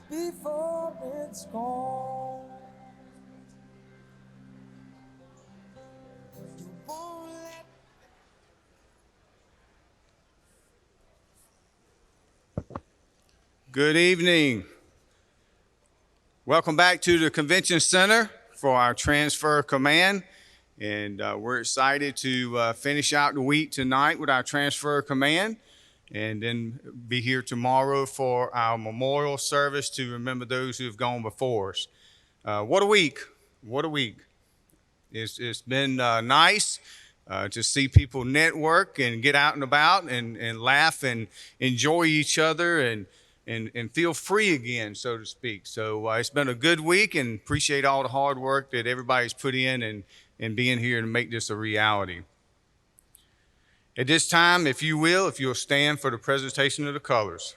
before it's gone. You won't let. Good evening. Welcome back to the Convention Center for our transfer command. And we're excited to finish out the week tonight with our transfer command and then be here tomorrow for our memorial service to remember those who have gone before us. What a week. What a week. It's been nice to see people network and get out and about and laugh and enjoy each other and feel free again, so to speak. So it's been a good week and appreciate all the hard work that everybody's put in and being here to make this a reality. At this time, if you'll stand for the presentation of the colors.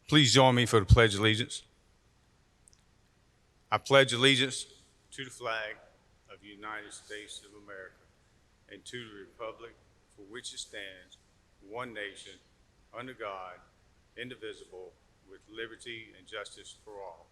Please join me for the Pledge of Allegiance. I pledge allegiance to the flag of the United States of America and to the republic for which it stands, one nation, under God, indivisible, with liberty and justice for all.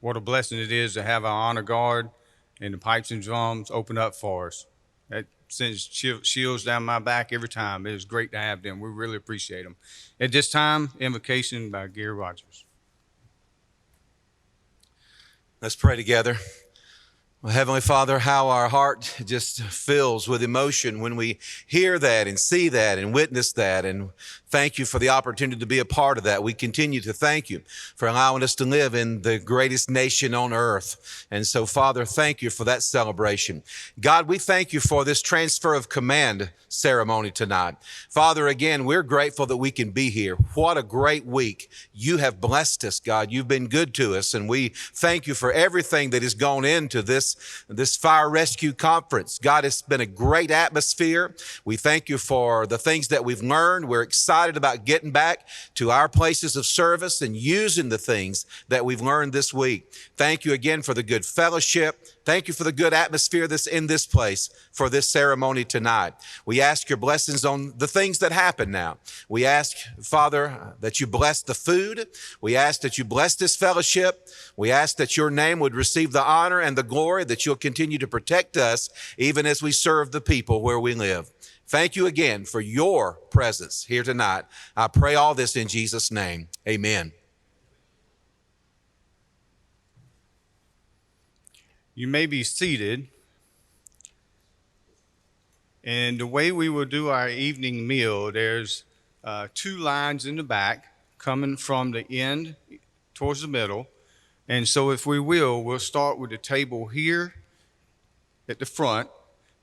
What a blessing it is to have our honor guard and the pipes and drums open up for us. That sends chills down my back every time. It is great to have them. We really appreciate them. At this time, invocation by Gary Rogers. Let's pray together. Well, Heavenly Father, how our heart just fills with emotion when we hear that and see that and witness that. And Thank you for the opportunity to be a part of that. We continue to thank you for allowing us to live in the greatest nation on earth. And so, Father, thank you for that celebration. God, we thank you for this transfer of command ceremony tonight. Father, again, we're grateful that we can be here. What a great week. You have blessed us, God. You've been good to us, and we thank you for everything that has gone into this fire rescue conference. God, it's been a great atmosphere. We thank you for the things that we've learned. We're excited about getting back to our places of service and using the things that we've learned this week. Thank you again for the good fellowship. Thank you for the good atmosphere that's in this place for this ceremony tonight. We ask your blessings on the things that happen now. We ask, Father, that you bless the food. We ask that you bless this fellowship. We ask that your name would receive the honor and the glory, that you'll continue to protect us even as we serve the people where we live. Thank you again for your presence here tonight. I pray all this in Jesus' name. Amen. You may be seated. And the way we will do our evening meal, there's 2 lines in the back coming from the end towards the middle. And so if we'll start with the table here at the front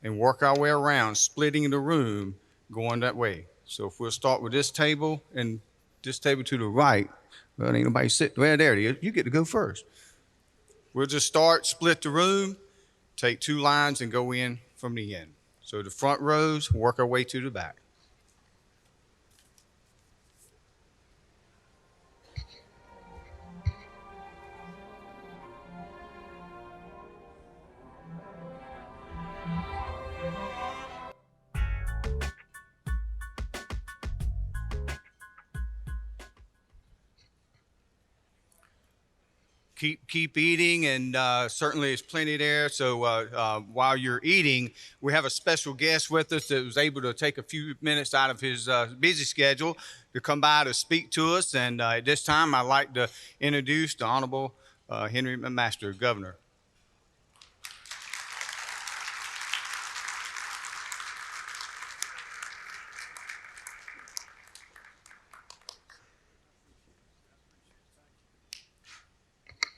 and work our way around, splitting the room, going that way. So if we'll start with this table and this table to the right, well, ain't nobody sitting. Well, there it is. You get to go first. We'll just start, split the room, take 2 lines and go in from the end. So the front rows, work our way to the back. Keep eating, and certainly there's plenty there. So while you're eating, we have a special guest with us that was able to take a few minutes out of his busy schedule to come by to speak to us. And at this time, I'd like to introduce the Honorable Henry McMaster, Governor.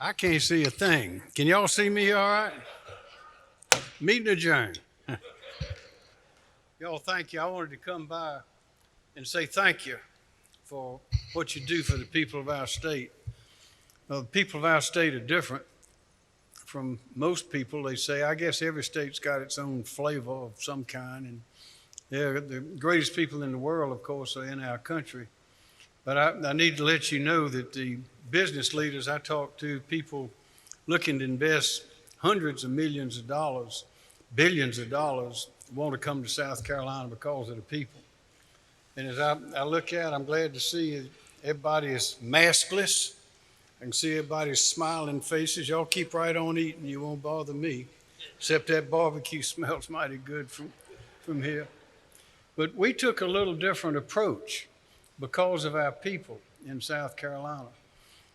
I can't see a thing. Can y'all see me all right? Meeting adjourned. Y'all, thank you. I wanted to come by and say thank you for what you do for the people of our state. The people of our state are different from most people. They say, I guess every state's got its own flavor of some kind. And they're the greatest people in the world, of course, are in our country. But I need to let you know that the business leaders I talk to, people looking to invest hundreds of millions of dollars, billions of dollars, want to come to South Carolina because of the people. And as I look at, I'm glad to see everybody is maskless. I can see everybody's smiling faces. Y'all keep right on eating. You won't bother me, except that barbecue smells mighty good from here. But we took a little different approach because of our people in South Carolina.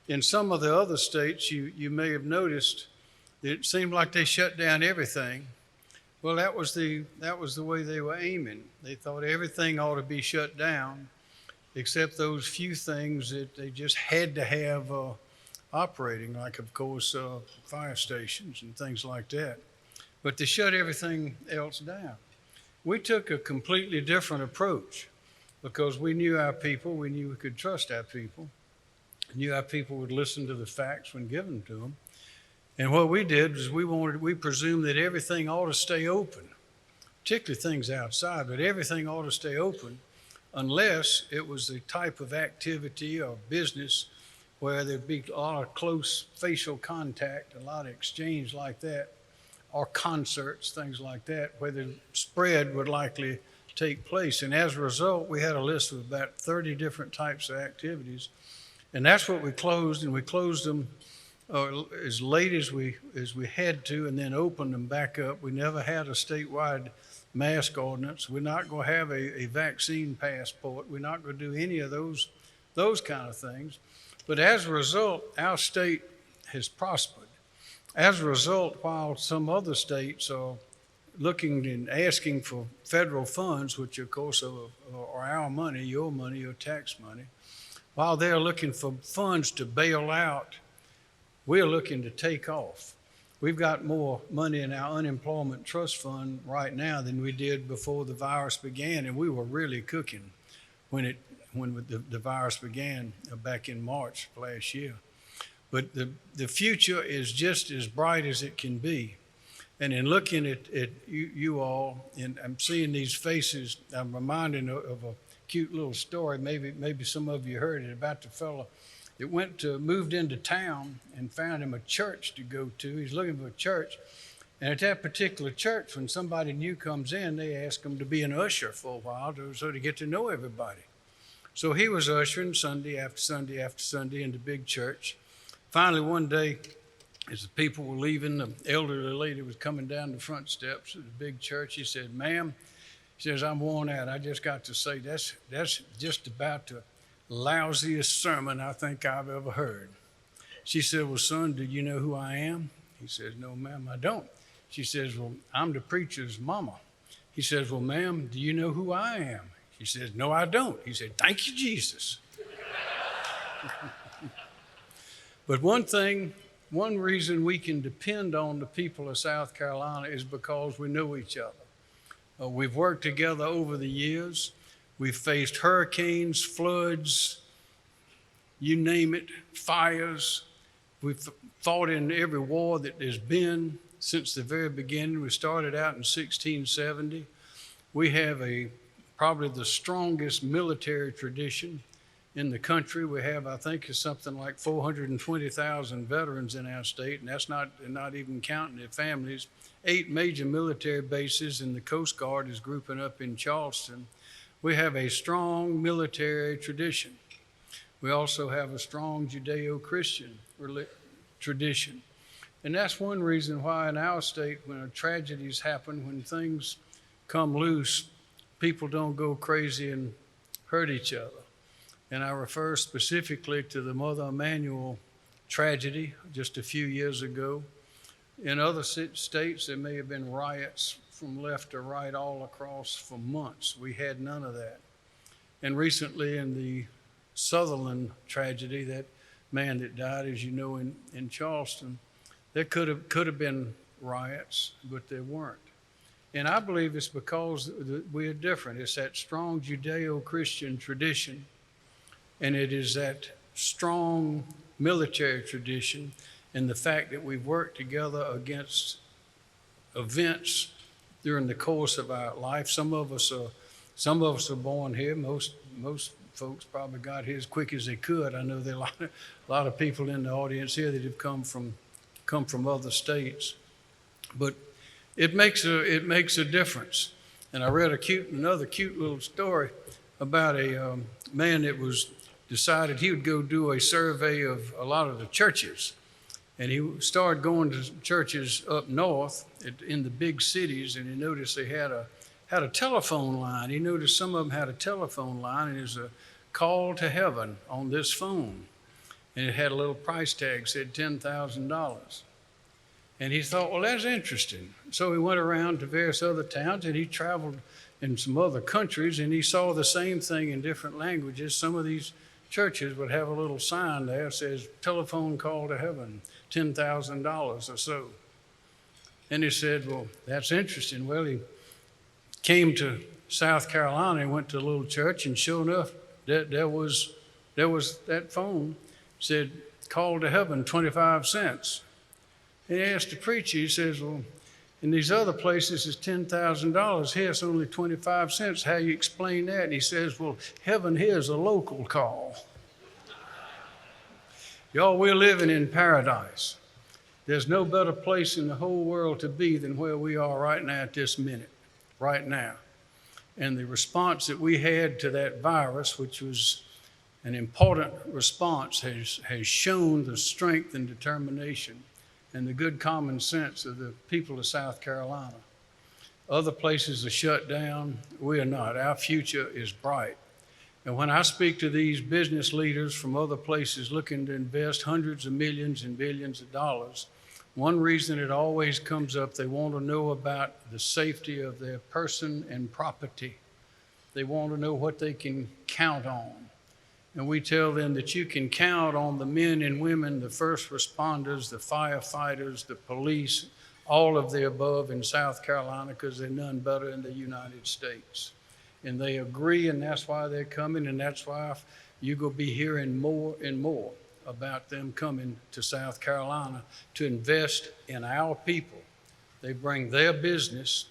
In some of the other states, you may have noticed that it seemed like they shut down everything. Well, that was the way they were aiming. They thought everything ought to be shut down, except those few things that they just had to have operating, like, of course, fire stations and things like that. But they shut everything else down. We took a completely different approach because we knew our people, we knew we could trust our people, knew our people would listen to the facts when given to them. And what we did was we presumed that everything ought to stay open, particularly things outside, but everything ought to stay open unless it was the type of activity or business where there'd be a lot of close facial contact, a lot of exchange like that, or concerts, things like that, where the spread would likely take place. And as a result, we had a list of about 30 different types of activities. And that's what we closed, and we closed them as late as we had to, and then opened them back up. We never had a statewide mask ordinance. We're not going to have a vaccine passport. We're not going to do any of those kind of things. But as a result, our state has prospered. As a result, while some other states are looking and asking for federal funds, which of course are our money, your tax money. While they're looking for funds to bail out, we're looking to take off. We've got more money in our unemployment trust fund right now than we did before the virus began, and we were really cooking when the virus began back in March of last year. But the future is just as bright as it can be. And in looking at you all, and I'm seeing these faces, I'm reminded of a cute little story. Maybe some of you heard it about the fellow that moved into town and found him a church to go to. He's looking for a church. And at that particular church, when somebody new comes in, they ask him to be an usher for a while so to get to know everybody. So he was ushering Sunday after Sunday after Sunday in the big church. Finally, one day, as the people were leaving, the elderly lady was coming down the front steps of the big church. He said, "Ma'am," he says, "I'm worn out. I just got to say, that's just about the lousiest sermon I think I've ever heard." She said, "Well, son, do you know who I am?" He says, "No, ma'am, I don't." She says, "Well, I'm the preacher's mama." He says, "Well, ma'am, do you know who I am?" She says, "No, I don't." He said, "Thank you, Jesus." But one reason we can depend on the people of South Carolina is because we know each other. We've worked together over the years. We've faced hurricanes, floods, you name it, fires. We've fought in every war that there's been since the very beginning. We started out in 1670. We have probably the strongest military tradition in the country. We have, I think, is something like 420,000 veterans in our state, and that's not even counting their families. 8 major military bases, and the Coast Guard is grouping up in Charleston. We have a strong military tradition. We also have a strong Judeo-Christian tradition. And that's one reason why in our state, when tragedies happen, when things come loose, people don't go crazy and hurt each other. And I refer specifically to the Mother Emanuel tragedy just a few years ago. In other states, there may have been riots from left to right all across for months. We had none of that. And recently in the Sutherland tragedy, that man that died, as you know, in Charleston, there could have been riots, but there weren't. And I believe it's because we're different. It's that strong Judeo-Christian tradition, and it is that strong military tradition, and the fact that we've worked together against events during the course of our life. Some of us are born here. Most folks probably got here as quick as they could. I know there are a lot of people in the audience here that have come from other states, but it makes a difference. And I read another cute little story about a man that decided he would go do a survey of a lot of the churches. And he started going to churches up north in the big cities, and he noticed they had a telephone line. He noticed some of them had a telephone line, and there's a call to heaven on this phone. And it had a little price tag, said $10,000. And he thought, well, that's interesting. So he went around to various other towns, and he traveled in some other countries, and he saw the same thing in different languages. Some of these churches would have a little sign there that says, telephone call to heaven, $10,000 or so. And he said, well, that's interesting. Well, he came to South Carolina and went to a little church, and sure enough, there was that phone said, call to heaven, 25 cents. And he asked the preacher, he says, well, in these other places it's $10,000. Here it's only 25 cents. How you explain that? And he says, well, heaven here is a local call. Y'all, we're living in paradise. There's no better place in the whole world to be than where we are right now at this minute, right now. And the response that we had to that virus, which was an important response, has shown the strength and determination and the good common sense of the people of South Carolina. Other places are shut down. We are not. Our future is bright. And when I speak to these business leaders from other places looking to invest hundreds of millions and billions of dollars, One reason it always comes up, they want to know about the safety of their person and property. They want to know what they can count on. And we tell them that you can count on the men and women, the first responders, the firefighters, the police, all of the above in South Carolina, because there's none better in the United States. And they agree, and that's why they're coming, and that's why you're going to be hearing more and more about them coming to South Carolina to invest in our people. They bring their business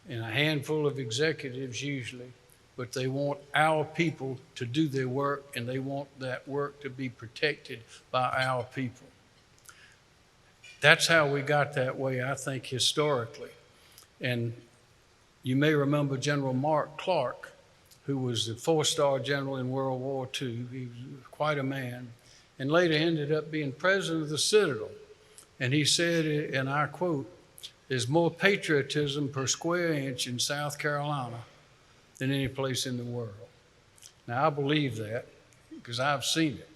and a handful of executives usually, but they want our people to do their work, and they want that work to be protected by our people. That's how we got that way, I think, historically. And you may remember General Mark Clark, who was a four-star general in World War II. He was quite a man, and later ended up being president of the Citadel. And he said, and I quote, "There's more patriotism per square inch in South Carolina than any place in the world." Now, I believe that because I've seen it.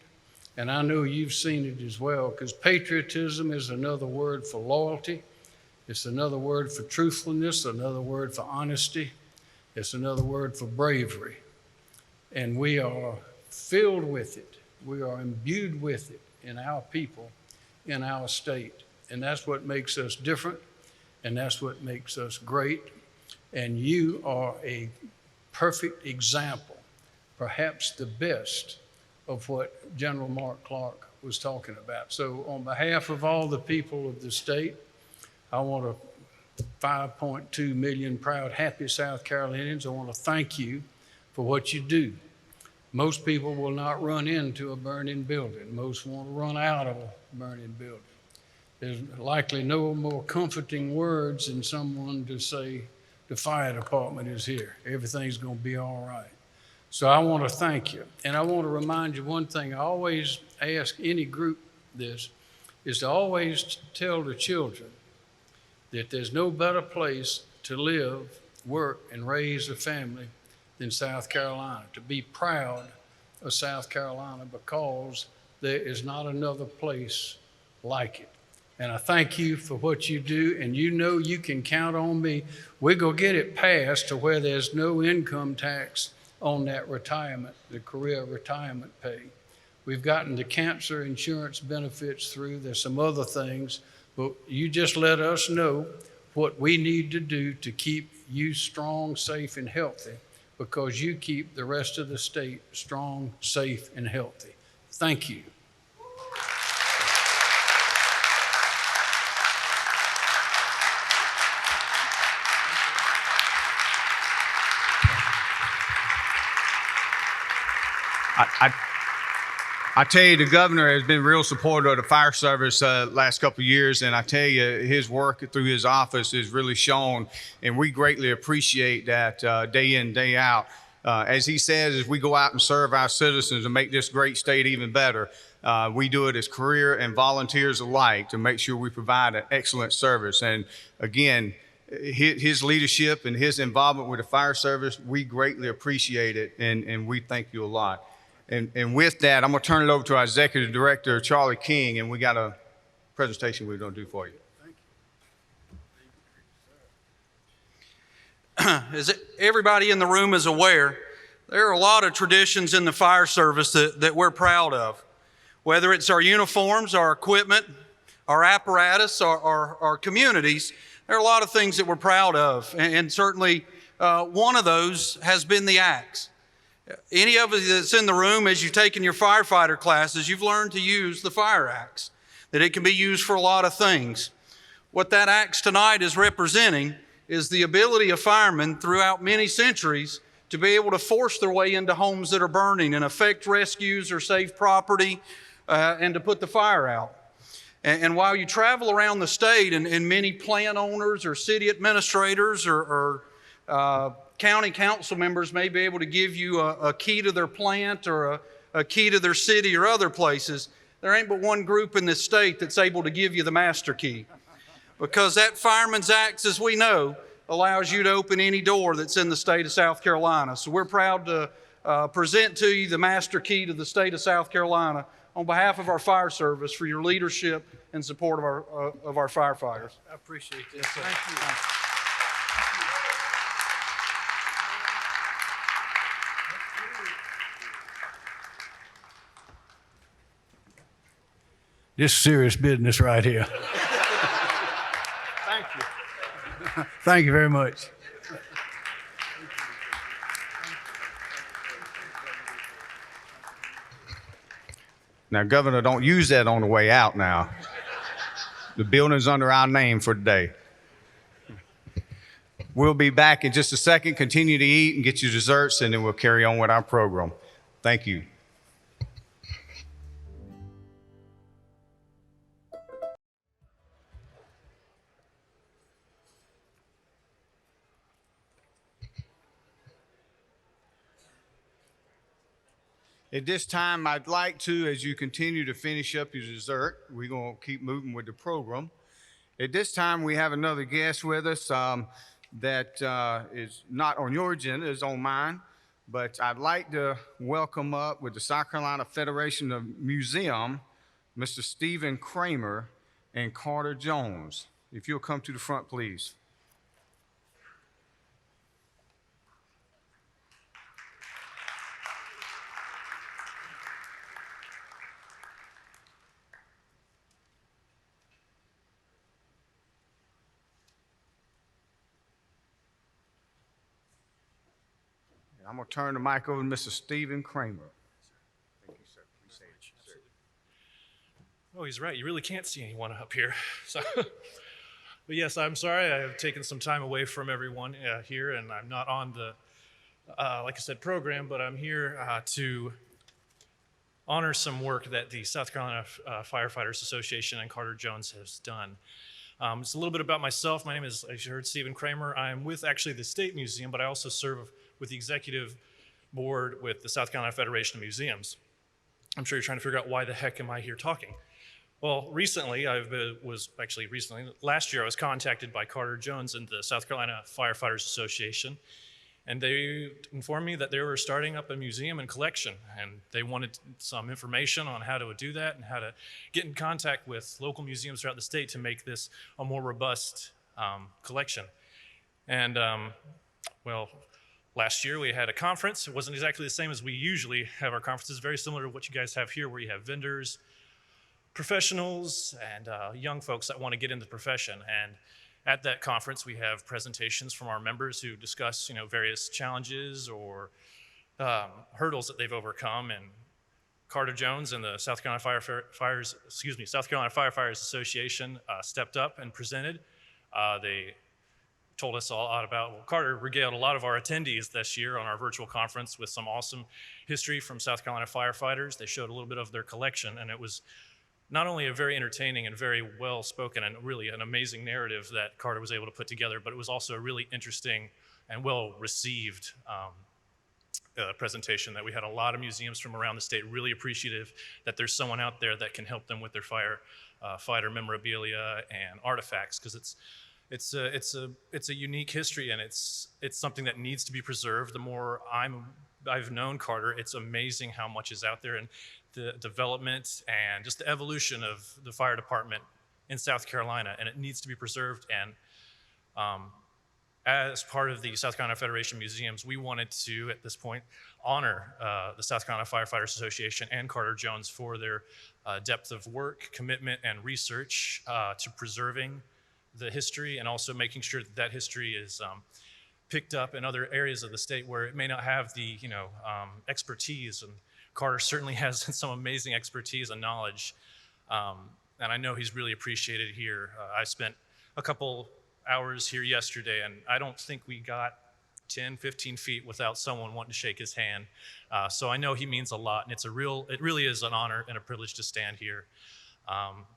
And I know you've seen it as well, because patriotism is another word for loyalty. It's another word for truthfulness, another word for honesty. It's another word for bravery. And we are filled with it. We are imbued with it in our people, in our state. And that's what makes us different, and that's what makes us great. And you are a perfect example, perhaps the best, of what General Mark Clark was talking about. So on behalf of all the people of the state, I want to 5.2 million proud, happy South Carolinians, I want to thank you for what you do. Most people will not run into a burning building. Most want to run out of a burning building. There's likely no more comforting words than someone to say, the fire department is here. Everything's going to be all right. So I want to thank you. And I want to remind you one thing. I always ask any group this, is to always tell the children that there's no better place to live, work, and raise a family than South Carolina. To be proud of South Carolina, because there is not another place like it. And I thank you for what you do, and you know you can count on me. We're going to get it passed to where there's no income tax on that retirement, the career retirement pay. We've gotten the cancer insurance benefits through. There's some other things, but you just let us know what we need to do to keep you strong, safe, and healthy, because you keep the rest of the state strong, safe, and healthy. Thank you. I tell you, the governor has been real supportive of the fire service last couple of years, and I tell you, his work through his office is really shown, and we greatly appreciate that day in, day out. As he says, as we go out and serve our citizens and make this great state even better, we do it as career and volunteers alike to make sure we provide an excellent service. And again, his leadership and his involvement with the fire service, we greatly appreciate it, and we thank you a lot. And with that, I'm going to turn it over to our Executive Director, Charlie King, and we got a presentation we're going to do for you. As everybody in the room is aware, there are a lot of traditions in the fire service that we're proud of. Whether it's our uniforms, our equipment, our apparatus, our communities, there are a lot of things that we're proud of. And certainly one of those has been the axe. Any of you that's in the room, as you've taken your firefighter classes, you've learned to use the fire axe, that it can be used for a lot of things. What that axe tonight is representing is the ability of firemen throughout many centuries to be able to force their way into homes that are burning and effect rescues or save property and to put the fire out. And while you travel around the state, and many plant owners or city administrators or county council members may be able to give you a key to their plant or a key to their city or other places, there ain't but one group in this state that's able to give you the master key. Because that fireman's axe, as we know, allows you to open any door that's in the state of South Carolina. So we're proud to present to you the master key to the state of South Carolina on behalf of our fire service for your leadership and support of our firefighters. I appreciate this. Yes, sir. Thank you. Thank you. This is serious business right here. Thank you. Thank you very much. Now, Governor, don't use that on the way out now. The building's under our name for today. We'll be back in just a second. Continue to eat and get your desserts, and then we'll carry on with our program. Thank you. At this time, I'd like to, as you continue to finish up your dessert, we're going to keep moving with the program. At this time, we have another guest with us that is not on your agenda, is on mine. But I'd like to welcome up with the South Carolina Federation of Museum, Mr. Stephen Kramer and Carter Jones. If you'll come to the front, please. I'm going to turn the mic over to Mr. Stephen Kramer. Thank you, sir. Appreciate it, sir. Oh, he's right. You really can't see anyone up here. So, but yes, I'm sorry. I have taken some time away from everyone here, and I'm not on the, like I said, program, but I'm here to honor some work that the South Carolina Firefighters Association and Carter Jones has done. Just a little bit about myself. My name is, as you heard, Stephen Kramer. I'm with actually the State Museum, but I also serve with the executive board with the South Carolina Federation of Museums. I'm sure you're trying to figure out why the heck am I here talking? Well, recently, last year I was contacted by Carter Jones and the South Carolina Firefighters Association, and they informed me that they were starting up a museum and collection, and they wanted some information on how to do that and how to get in contact with local museums throughout the state to make this a more robust collection. And well, last year we had a conference. It wasn't exactly the same as we usually have our conferences, very similar to what you guys have here, where you have vendors, professionals, and young folks that want to get into the profession. And at that conference, we have presentations from our members who discuss, various challenges or hurdles that they've overcome. And Carter Jones and the South Carolina South Carolina Firefighters Association stepped up and presented. They told us a lot about, Carter regaled a lot of our attendees this year on our virtual conference with some awesome history from South Carolina firefighters. They showed a little bit of their collection, and it was not only a very entertaining and very well spoken and really an amazing narrative that Carter was able to put together, but it was also a really interesting and well received presentation that we had a lot of museums from around the state really appreciative that there's someone out there that can help them with their fighter memorabilia and artifacts, because it's a unique history, and it's something that needs to be preserved. The more I've known Carter, it's amazing how much is out there, and the development and just the evolution of the fire department in South Carolina, and it needs to be preserved. And as part of the South Carolina Federation of Museums, we wanted to, at this point, honor the South Carolina Firefighters Association and Carter Jones for their depth of work, commitment, and research to preserving the history, and also making sure that history is picked up in other areas of the state where it may not have the expertise. And Carter certainly has some amazing expertise and knowledge, and I know he's really appreciated here. I spent a couple hours here yesterday, and I don't think we got 10, 15 feet without someone wanting to shake his hand. So I know he means a lot, and it really is an honor and a privilege to stand here.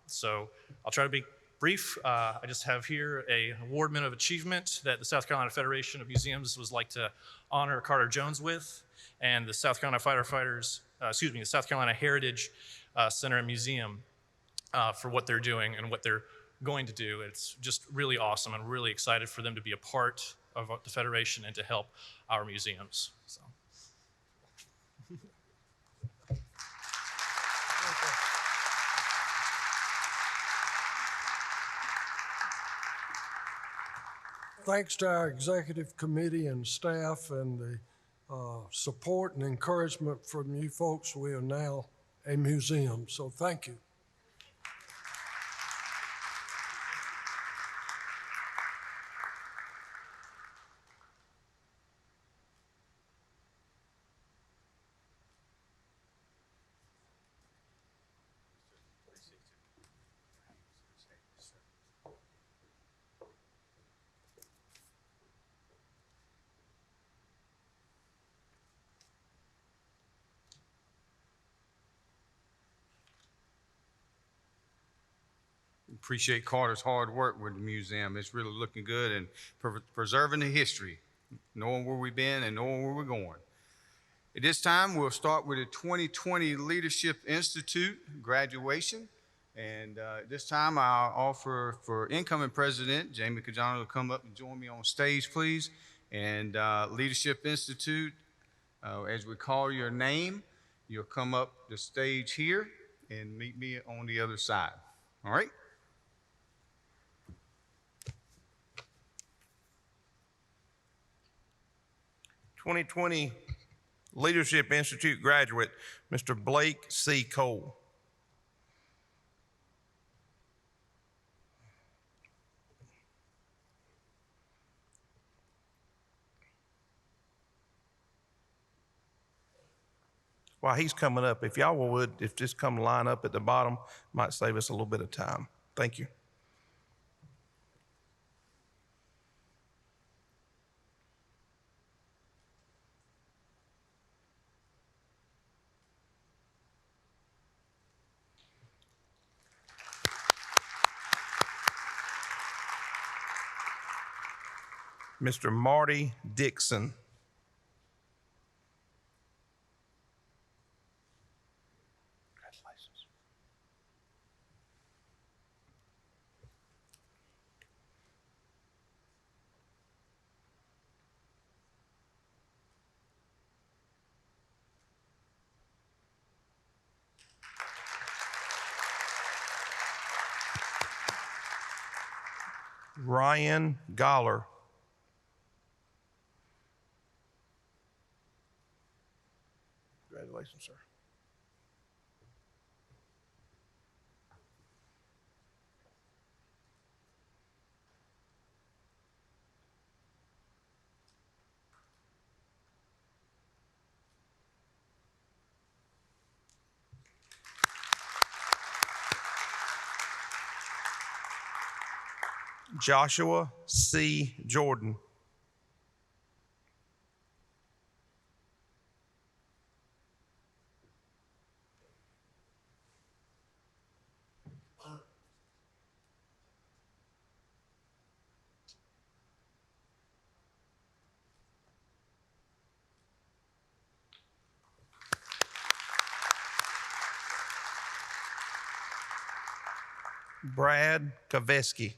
So I'll try to be brief. I just have here an awardment of achievement that the South Carolina Federation of Museums was like to honor Carter Jones with, and the South Carolina the South Carolina Heritage Center and Museum for what they're doing and what they're going to do. It's just really awesome, and really excited for them to be a part of the Federation and to help our museums. So. thanks to our executive committee and staff and the support and encouragement from you folks, we are now a museum. So thank you. Appreciate Carter's hard work with the museum. It's really looking good and preserving the history, knowing where we've been and knowing where we're going. At this time, we'll start with the 2020 Leadership Institute graduation. And this time, I'll offer for incoming president, Jamie Cajano, to come up and join me on stage, please. And Leadership Institute, as we call your name, you'll come up the stage here and meet me on the other side. All right? (2020) Leadership Institute graduate, Mr. Blake C. Cole. While he's coming up, if y'all would, if just come line up at the bottom, might save us a little bit of time. Thank you. Mr. Marty Dixon. Congratulations. Ryan Goller. Congratulations, sir. Joshua C. Jordan. Brad Kaveski.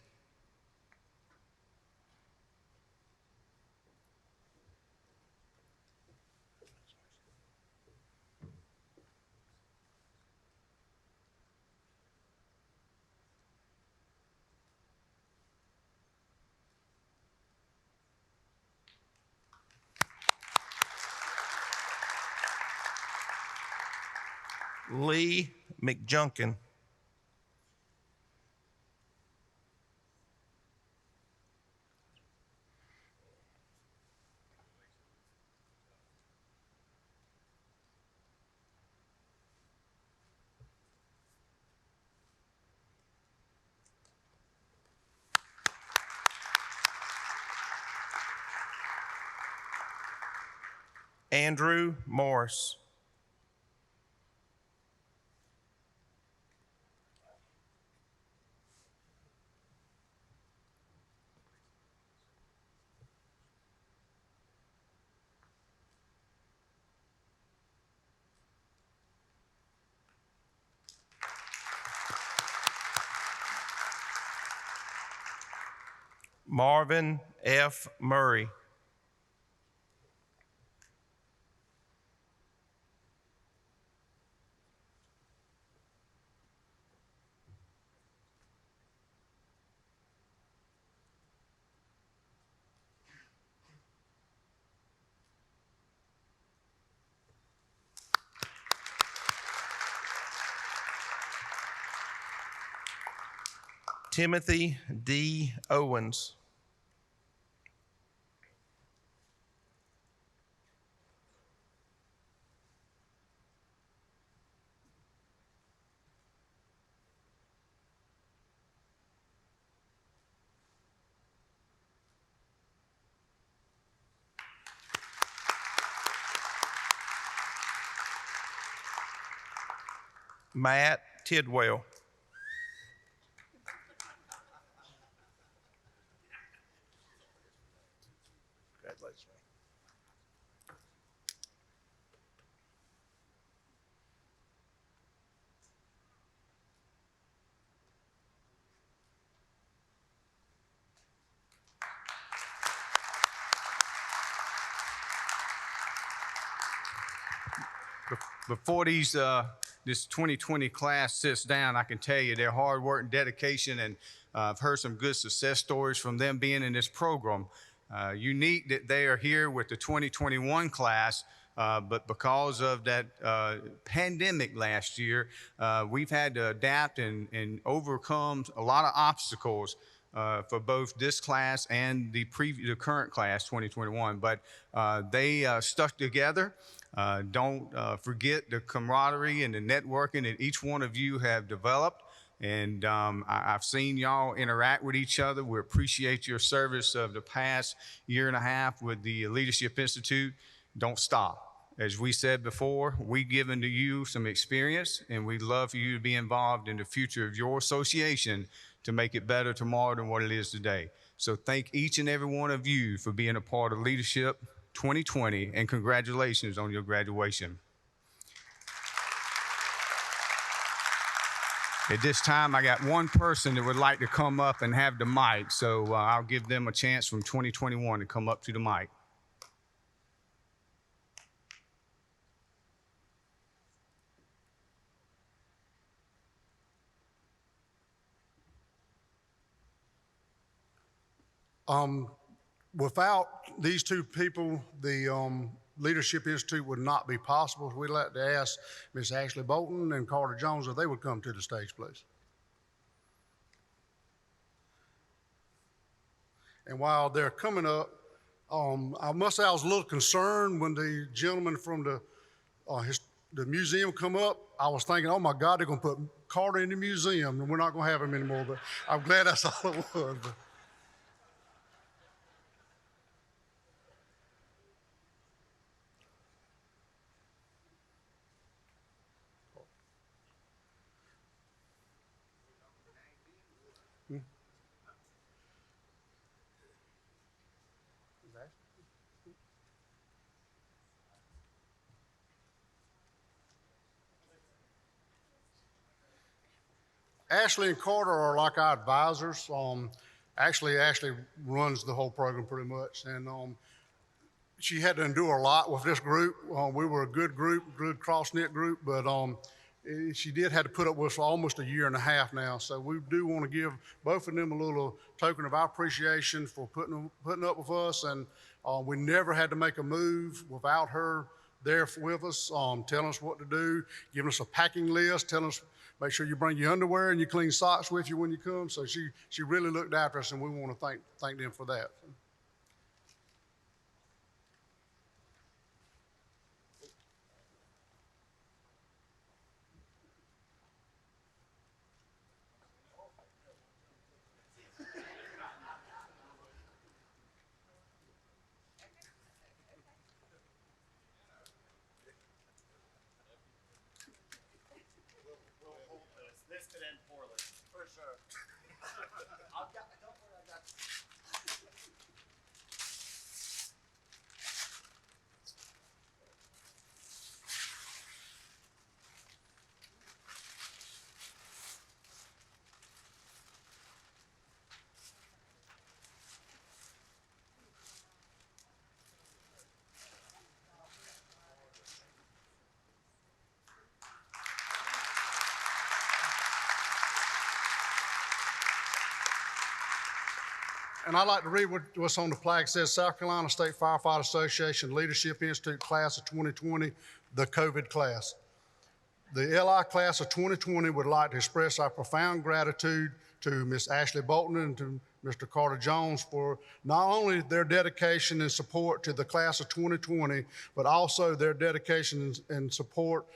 Lee McJunkin. Andrew Morris. Marvin F. Murray. Timothy D. Owens. Matt Tidwell. Congratulations. Before this 2020 class sits down, I can tell you their hard work and dedication, and I've heard some good success stories from them being in this program. Unique that they are here with the 2021 class, but because of that pandemic last year, we've had to adapt and overcome a lot of obstacles for both this class and the current class, 2021. But they stuck together. Don't forget the camaraderie and the networking that each one of you have developed. And I've seen y'all interact with each other. We appreciate your service of the past year and a half with the Leadership Institute. Don't stop. As we said before, we've given to you some experience, and we'd love for you to be involved in the future of your association to make it better tomorrow than what it is today. So thank each and every one of you for being a part of Leadership 2020, and congratulations on your graduation. At this time, I got one person that would like to come up and have the mic, so I'll give them a chance from 2021 to come up to the mic. Without these two people, the Leadership Institute would not be possible. We'd like to ask Ms. Ashley Bolton and Carter Jones if they would come to the stage, please. And while they're coming up, I must say I was a little concerned when the gentleman from the museum come up. I was thinking, oh my God, they're gonna put Carter in the museum and we're not gonna have him anymore, but I'm glad that's all it was. But. Ashley and Carter are like our advisors. Ashley runs the whole program pretty much, and she had to endure a lot with this group. We were a good group, good cross-knit group, but she did have to put up with us for almost a year and a half now. So we do want to give both of them a little token of our appreciation for putting up with us, and we never had to make a move without her there with us, telling us what to do, giving us a packing list, telling us make sure you bring your underwear and your clean socks with you when you come. So she really looked after us, and we want to thank them for that. Listed and poorly, for sure. Don't worry, I got you. And I'd like to read what's on the plaque. It says, South Carolina State Firefighter Association Leadership Institute Class of 2020, the COVID class. The LI class of 2020 would like to express our profound gratitude to Miss Ashley Bolton and to Mr. Carter Jones for not only their dedication and support to the class of 2020, but also their dedication and support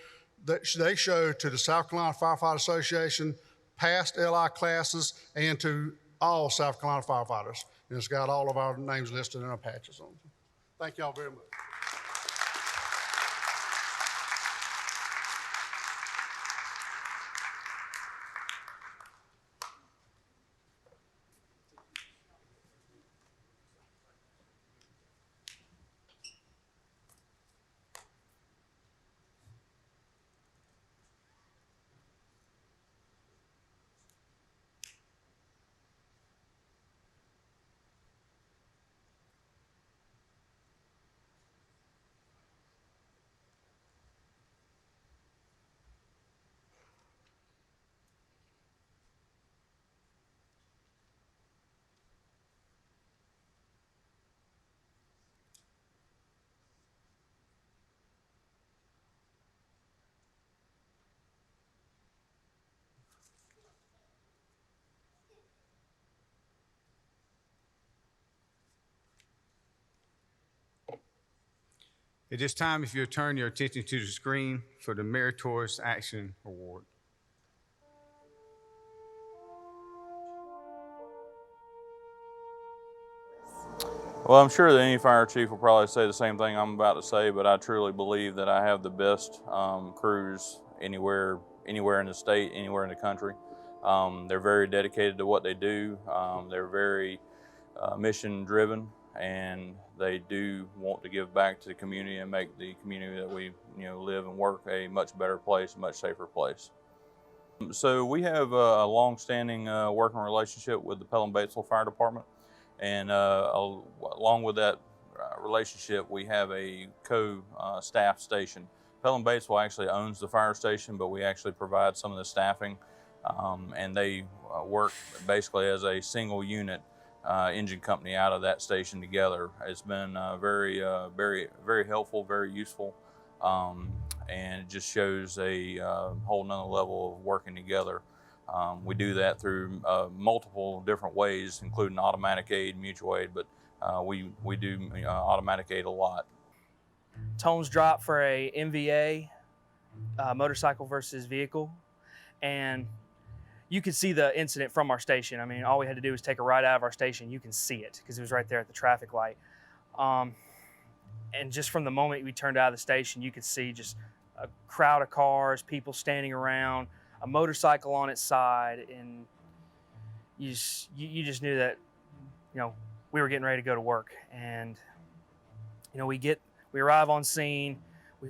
that they show to the South Carolina Firefighter Association, past LI classes, and to all South Carolina firefighters. And it's got all of our names listed and our patches on them. Thank y'all very much. At this time, if you'll turn your attention to the screen for the Meritorious Action Award. Well, I'm sure that any fire chief will probably say the same thing I'm about to say, but I truly believe that I have the best crews anywhere in the state, anywhere in the country. They're very dedicated to what they do. They're very mission driven, and they do want to give back to the community and make the community that we live and work a much better place, a much safer place. So we have a long-standing working relationship with the Pelham-Batesville Fire Department, and along with that relationship, we have a co-staff station. Pelham-Batesville actually owns the fire station, but we actually provide some of the staffing, and they work basically as a single unit engine company out of that station together. It's been very helpful, very useful, and it just shows a whole nother level of working together. We do that through multiple different ways, including automatic aid, mutual aid, but we do automatic aid a lot. Tones dropped for a MVA, motorcycle versus vehicle, and you could see the incident from our station. I mean, all we had to do was take a right out of our station. You can see it because it was right there at the traffic light. And just from the moment we turned out of the station, you could see just a crowd of cars, people standing around, a motorcycle on its side, and you just knew that, we were getting ready to go to work. And, we arrive on scene.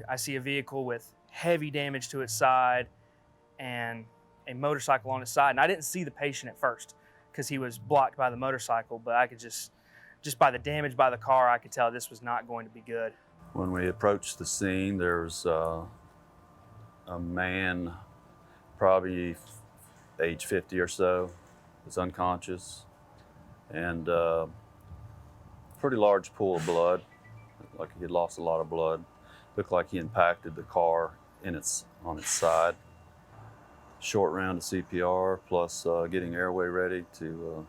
I see a vehicle with heavy damage to its side and a motorcycle on its side. And I didn't see the patient at first because he was blocked by the motorcycle, but I could just by the damage by the car, I could tell this was not going to be good. When we approached the scene, there was a man, probably age 50 or so, was unconscious, and pretty large pool of blood, like he had lost a lot of blood. Looked like he impacted the car on its side. Short round of CPR, plus getting airway ready to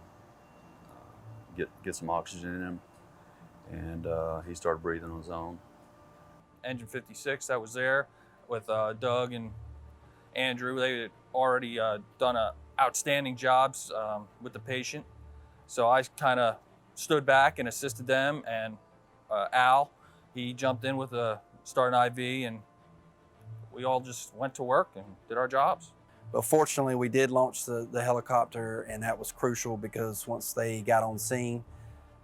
get some oxygen in him, and he started breathing on his own. Engine 56 that was there with Doug and Andrew, they had already done outstanding jobs with the patient. So I kind of stood back and assisted them, and Al, he jumped in with a start an IV, and we all just went to work and did our jobs. But fortunately, we did launch the helicopter, and that was crucial because once they got on scene,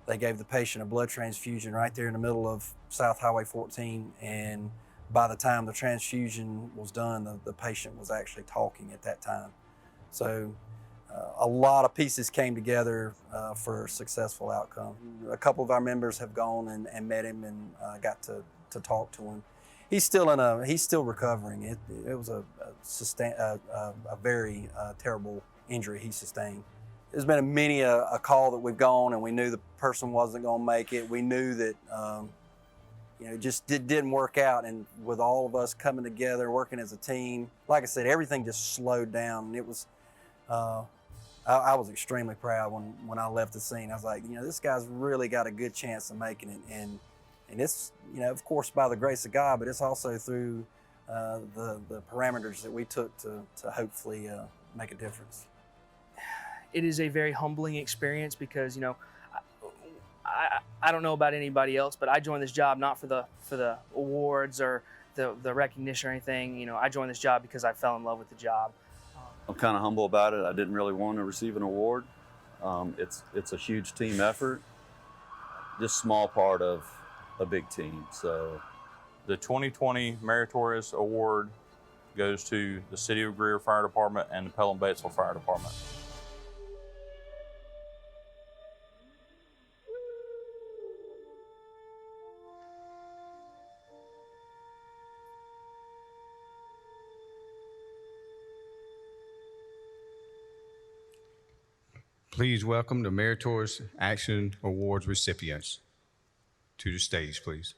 they gave the patient a blood transfusion right there in the middle of South Highway 14. And by the time the transfusion was done, the patient was actually talking at that time. So a lot of pieces came together for a successful outcome. A couple of our members have gone and met him and got to talk to him. He's still recovering. It was a very terrible injury he sustained. There's been many a call that we've gone and we knew the person wasn't going to make it. We knew that it just didn't work out. And with all of us coming together, working as a team, like I said, everything just slowed down. And it was I was extremely proud when I left the scene. I was like, this guy's really got a good chance of making it, and it's, of course, by the grace of God, but it's also through the parameters that we took to hopefully make a difference. It is a very humbling experience because, I don't know about anybody else, but I joined this job not for the awards or the recognition or anything. I joined this job because I fell in love with the job. I'm kind of humble about it. I didn't really want to receive an award. It's a huge team effort, just small part of a big team. So The 2020 Meritorious Award goes to the City of Greer Fire Department and the Pelham-Batesville Fire Department. Please welcome the Meritorious Action Awards recipients to the stage, please.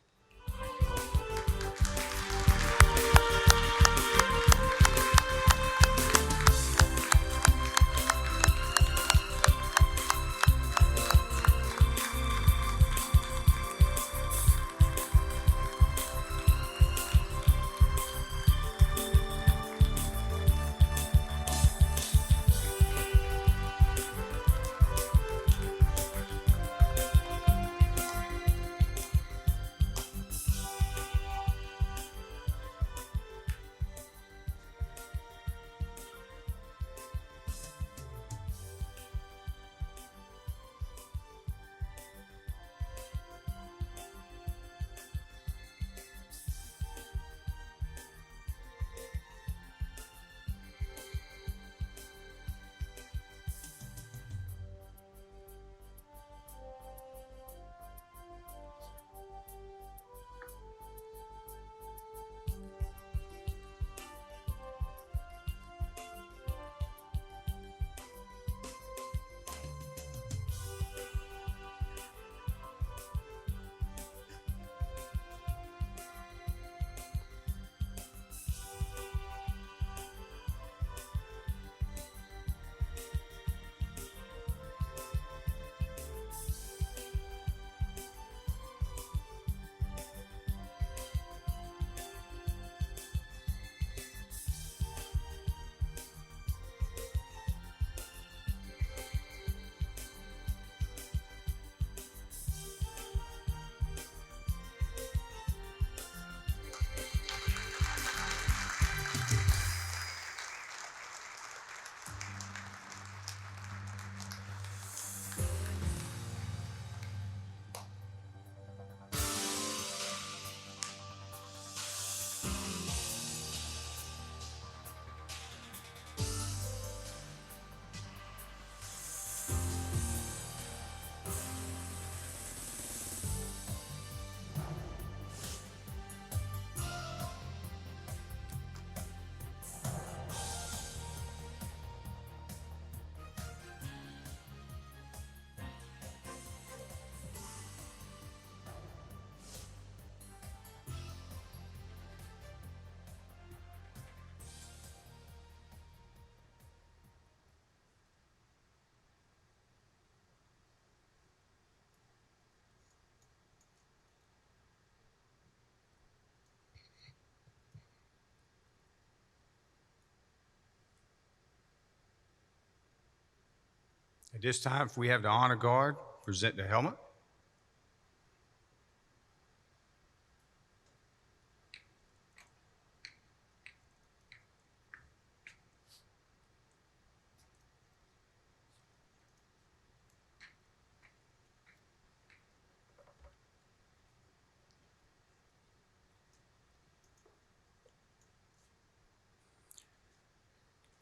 At this time, if we have the honor guard present the helmet.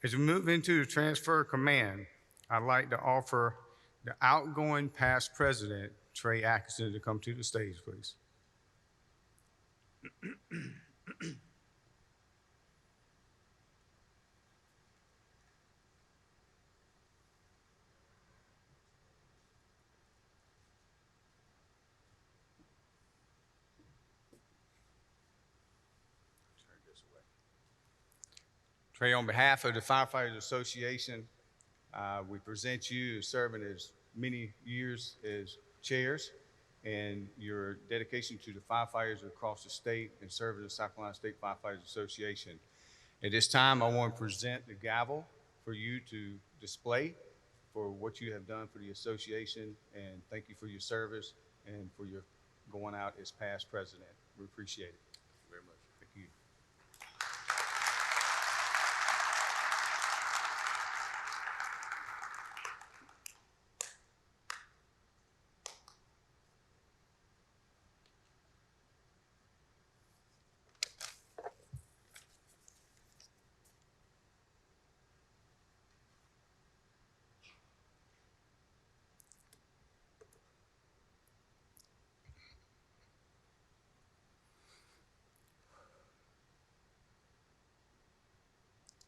As we move into the transfer of command, I'd like to offer the outgoing past president, Trey Atkinson, to come to the stage, please. Trey, on behalf of the Firefighters Association We present you as serving as many years as chairs and your dedication to the firefighters across the state and serving the South Carolina State Firefighters Association. At this time, I want to present the gavel for you to display for what you have done for the association, and thank you for your service and for your going out as past president. We appreciate it. Thank you very much. Thank you.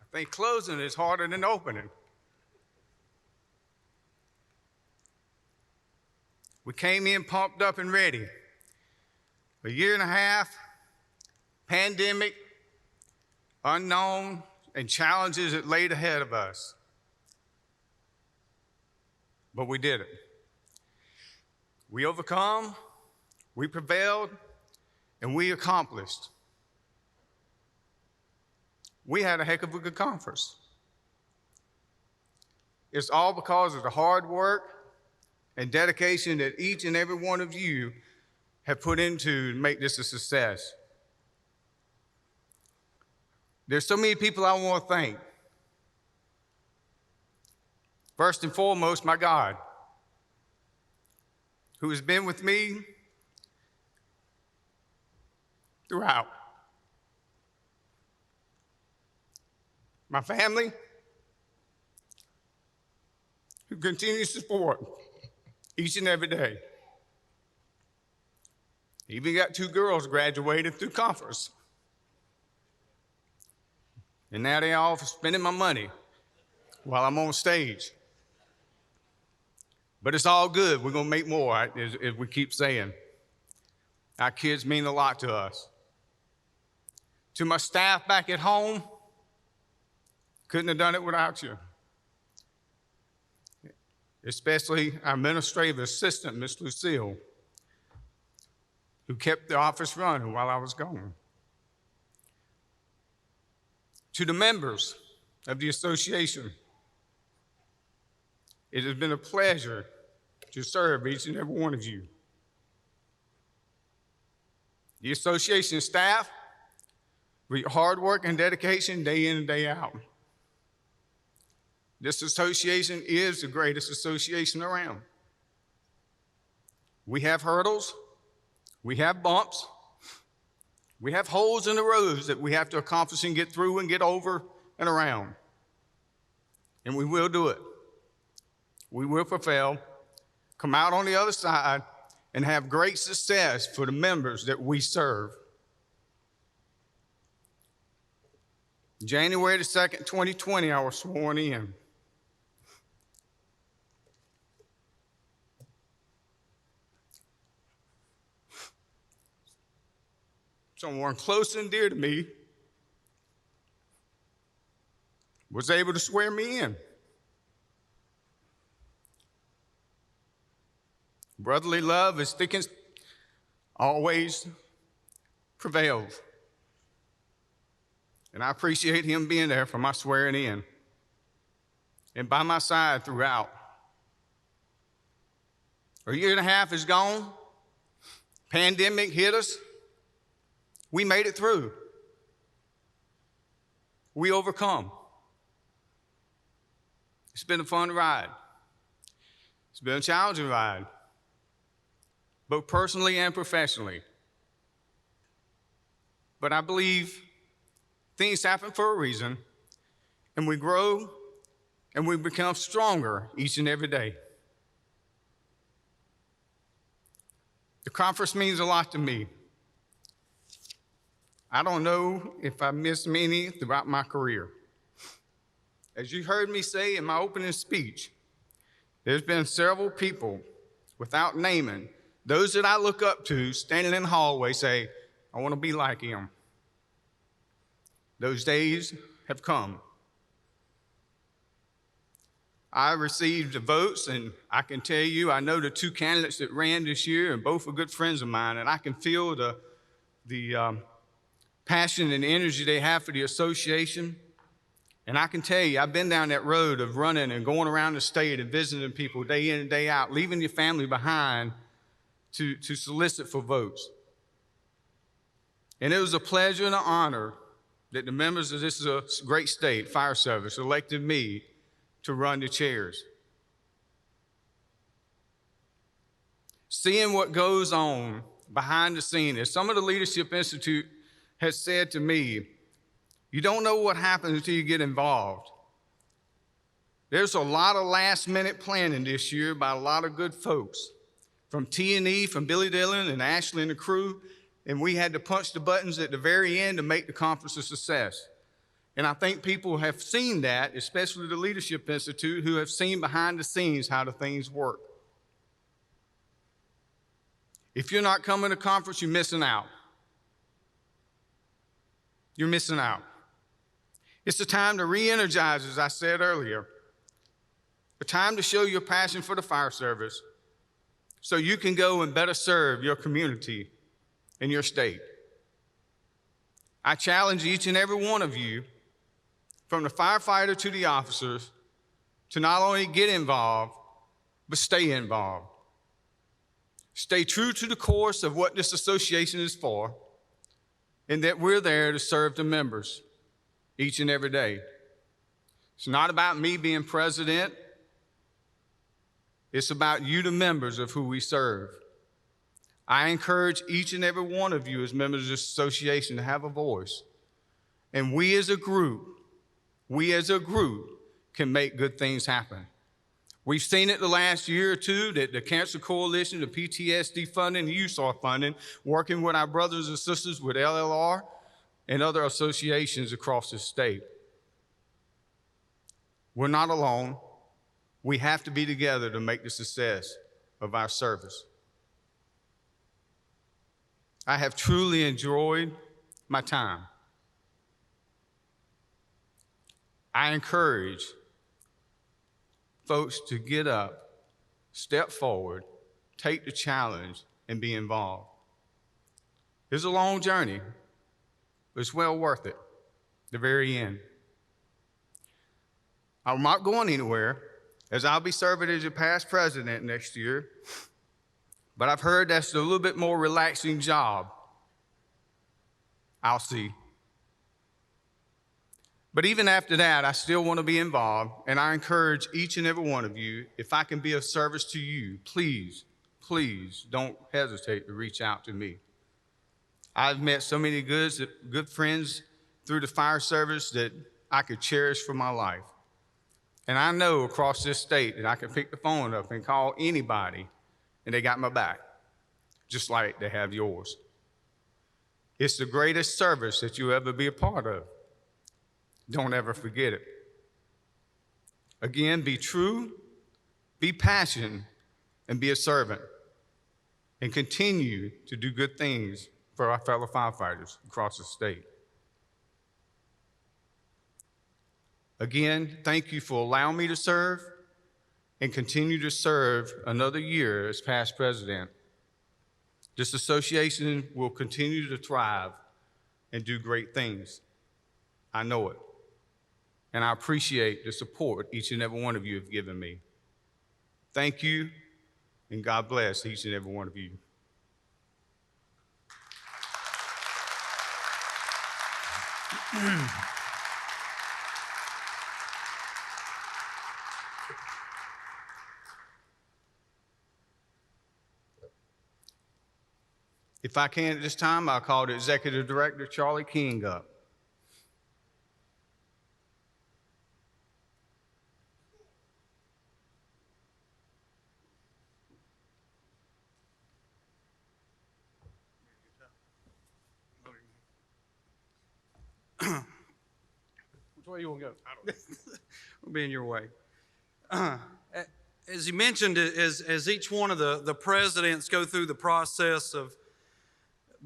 I think closing is harder than opening. We came in pumped up and ready. A year and a half, pandemic, unknown, and challenges that laid ahead of us. But we did it. We overcome, we prevailed, and we accomplished. We had a heck of a good conference. It's all because of the hard work and dedication that each and every one of you have put into to make this a success. There's so many people I want to thank. First and foremost, my God, who has been with me throughout. My family, who continues to support each and every day. Even got 2 girls graduated through conference. And now they all spending my money while I'm on stage. But it's all good. We're going to make more, as we keep saying. Our kids mean a lot to us. To my staff back at home, couldn't have done it without you. Especially our administrative assistant, Miss Lucille, who kept the office running while I was gone. To the members of the association, it has been a pleasure to serve each and every one of you. The association staff, with your hard work and dedication day in and day out. This association is the greatest association around. We have hurdles, we have bumps, we have holes in the roads that we have to accomplish and get through and get over and around. And we will do it. We will prevail, come out on the other side, and have great success for the members that we serve. January the 2nd, 2020, I was sworn in. Someone close and dear to me was able to swear me in. Brotherly love is thick and always prevails. And I appreciate him being there for my swearing in and by my side throughout. A year and a half is gone. Pandemic hit us. We made it through. We overcome. It's been a fun ride. It's been a challenging ride, both personally and professionally. But I believe things happen for a reason, and we grow and we become stronger each and every day. The conference means a lot to me. I don't know if I missed many throughout my career. As you heard me say in my opening speech, there's been several people, without naming, those that I look up to standing in the hallway say, I want to be like him. Those days have come. I received the votes, and I can tell you, I know the two candidates that ran this year, and both are good friends of mine, and I can feel the passion and energy they have for the association. And I can tell you, I've been down that road of running and going around the state and visiting people day in and day out, leaving your family behind to solicit for votes. And it was a pleasure and an honor that the members of this great state fire service elected me to run the chairs. Seeing what goes on behind the scenes, as some of the Leadership Institute has said to me, you don't know what happens until you get involved. There's a lot of last-minute planning this year by a lot of good folks, from T&E, from Billy Dillon and Ashley and the crew, and we had to punch the buttons at the very end to make the conference a success. And I think people have seen that, especially the Leadership Institute, who have seen behind the scenes how the things work. If you're not coming to conference, you're missing out. You're missing out. It's a time to re-energize, as I said earlier. A time to show your passion for the fire service so you can go and better serve your community and your state. I challenge each and every one of you, from the firefighter to the officers, to not only get involved, but stay involved. Stay true to the course of what this association is for, and that we're there to serve the members each and every day. It's not about me being president. It's about you, the members of who we serve. I encourage each and every one of you as members of this association to have a voice. And we as a group can make good things happen. We've seen it the last year or two that the Cancer Coalition, the PTSD funding, the USAR funding, working with our brothers and sisters with LLR and other associations across the state. We're not alone. We have to be together to make the success of our service. I have truly enjoyed my time. I encourage folks to get up, step forward, take the challenge, and be involved. It's a long journey, but it's well worth it, the very end. I'm not going anywhere, as I'll be serving as your past president next year, but I've heard that's a little bit more relaxing job. I'll see. But even after that, I still want to be involved, and I encourage each and every one of you, if I can be of service to you, please, please don't hesitate to reach out to me. I've met so many good friends through the fire service that I could cherish for my life. And I know across this state that I can pick the phone up and call anybody, and they got my back, just like they have yours. It's the greatest service that you'll ever be a part of. Don't ever forget it. Again, be true, be passionate, and be a servant. And continue to do good things for our fellow firefighters across the state. Again, thank you for allowing me to serve and continue to serve another year as past president. This association will continue to thrive and do great things. I know it. And I appreciate the support each and every one of you have given me. Thank you, and God bless each and every one of you. If I can at this time, I'll call the Executive Director, Charlie King, up. Which way you want to go? I don't know. We'll be in your way. As he mentioned, as each one of the presidents go through the process of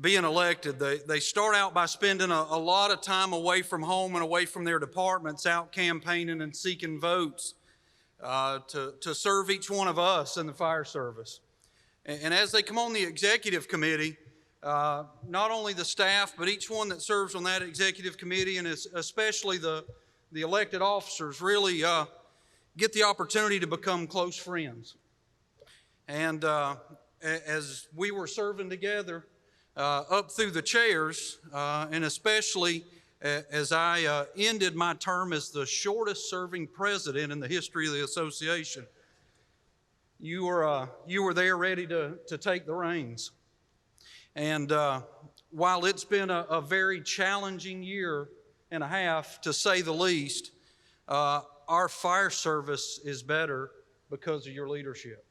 being elected, they start out by spending a lot of time away from home and away from their departments, out campaigning and seeking votes to serve each one of us in the fire service. And as they come on the executive committee, not only the staff, but each one that serves on that executive committee, and especially the elected officers, really get the opportunity to become close friends. And as we were serving together up through the chairs, and especially as I ended my term as the shortest serving president in the history of the association, you were there ready to take the reins. And while it's been a very challenging year and a half, to say the least, our fire service is better because of your leadership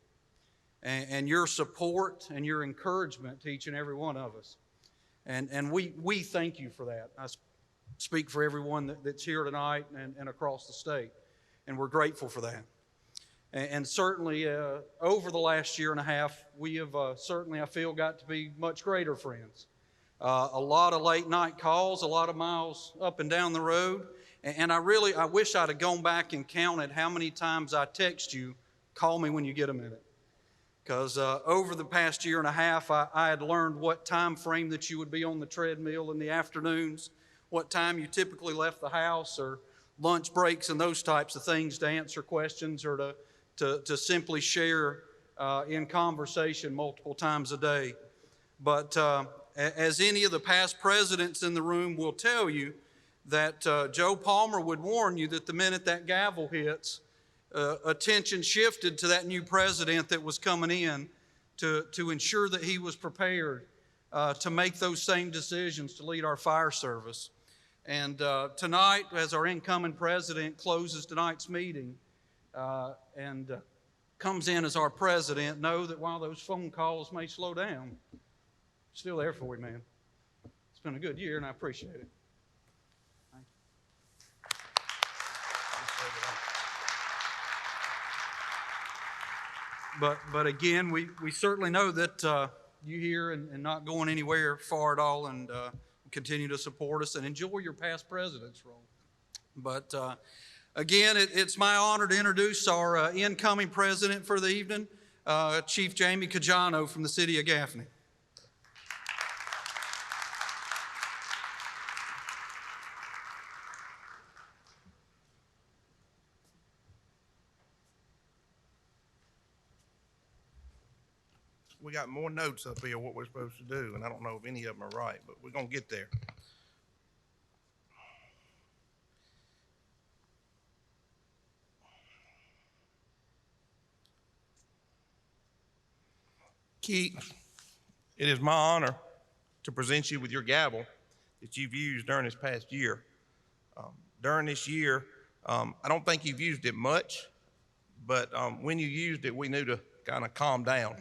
and your support and your encouragement to each and every one of us. And we thank you for that. I speak for everyone that's here tonight and across the state, and we're grateful for that. And certainly over the last year and a half, we have certainly, I feel, got to be much greater friends. A lot of late night calls, a lot of miles up and down the road. And I wish I'd have gone back and counted how many times I text you, call me when you get a minute. Because over the past year and a half, I had learned what time frame that you would be on the treadmill in the afternoons, what time you typically left the house, or lunch breaks and those types of things to answer questions or to simply share in conversation multiple times a day. But as any of the past presidents in the room will tell you, that Joe Palmer would warn you that the minute that gavel hits, attention shifted to that new president that was coming in to ensure that he was prepared to make those same decisions to lead our fire service. And tonight, as our incoming president closes tonight's meeting and comes in as our president, know that while those phone calls may slow down, I'm still there for you, man. It's been a good year, and I appreciate it. But again, we certainly know that you here and not going anywhere far at all, and continue to support us and enjoy your past president's role. But again, it's my honor to introduce our incoming president for the evening, Chief Jamie Cajano from the city of Gaffney. We got more notes up here what we're supposed to do, and I don't know if any of them are right, but we're going to get there. Keith, it is my honor to present you with your gavel that you've used during this past year. During this year, I don't think you've used it much, but when you used it, we knew to kind of calm down.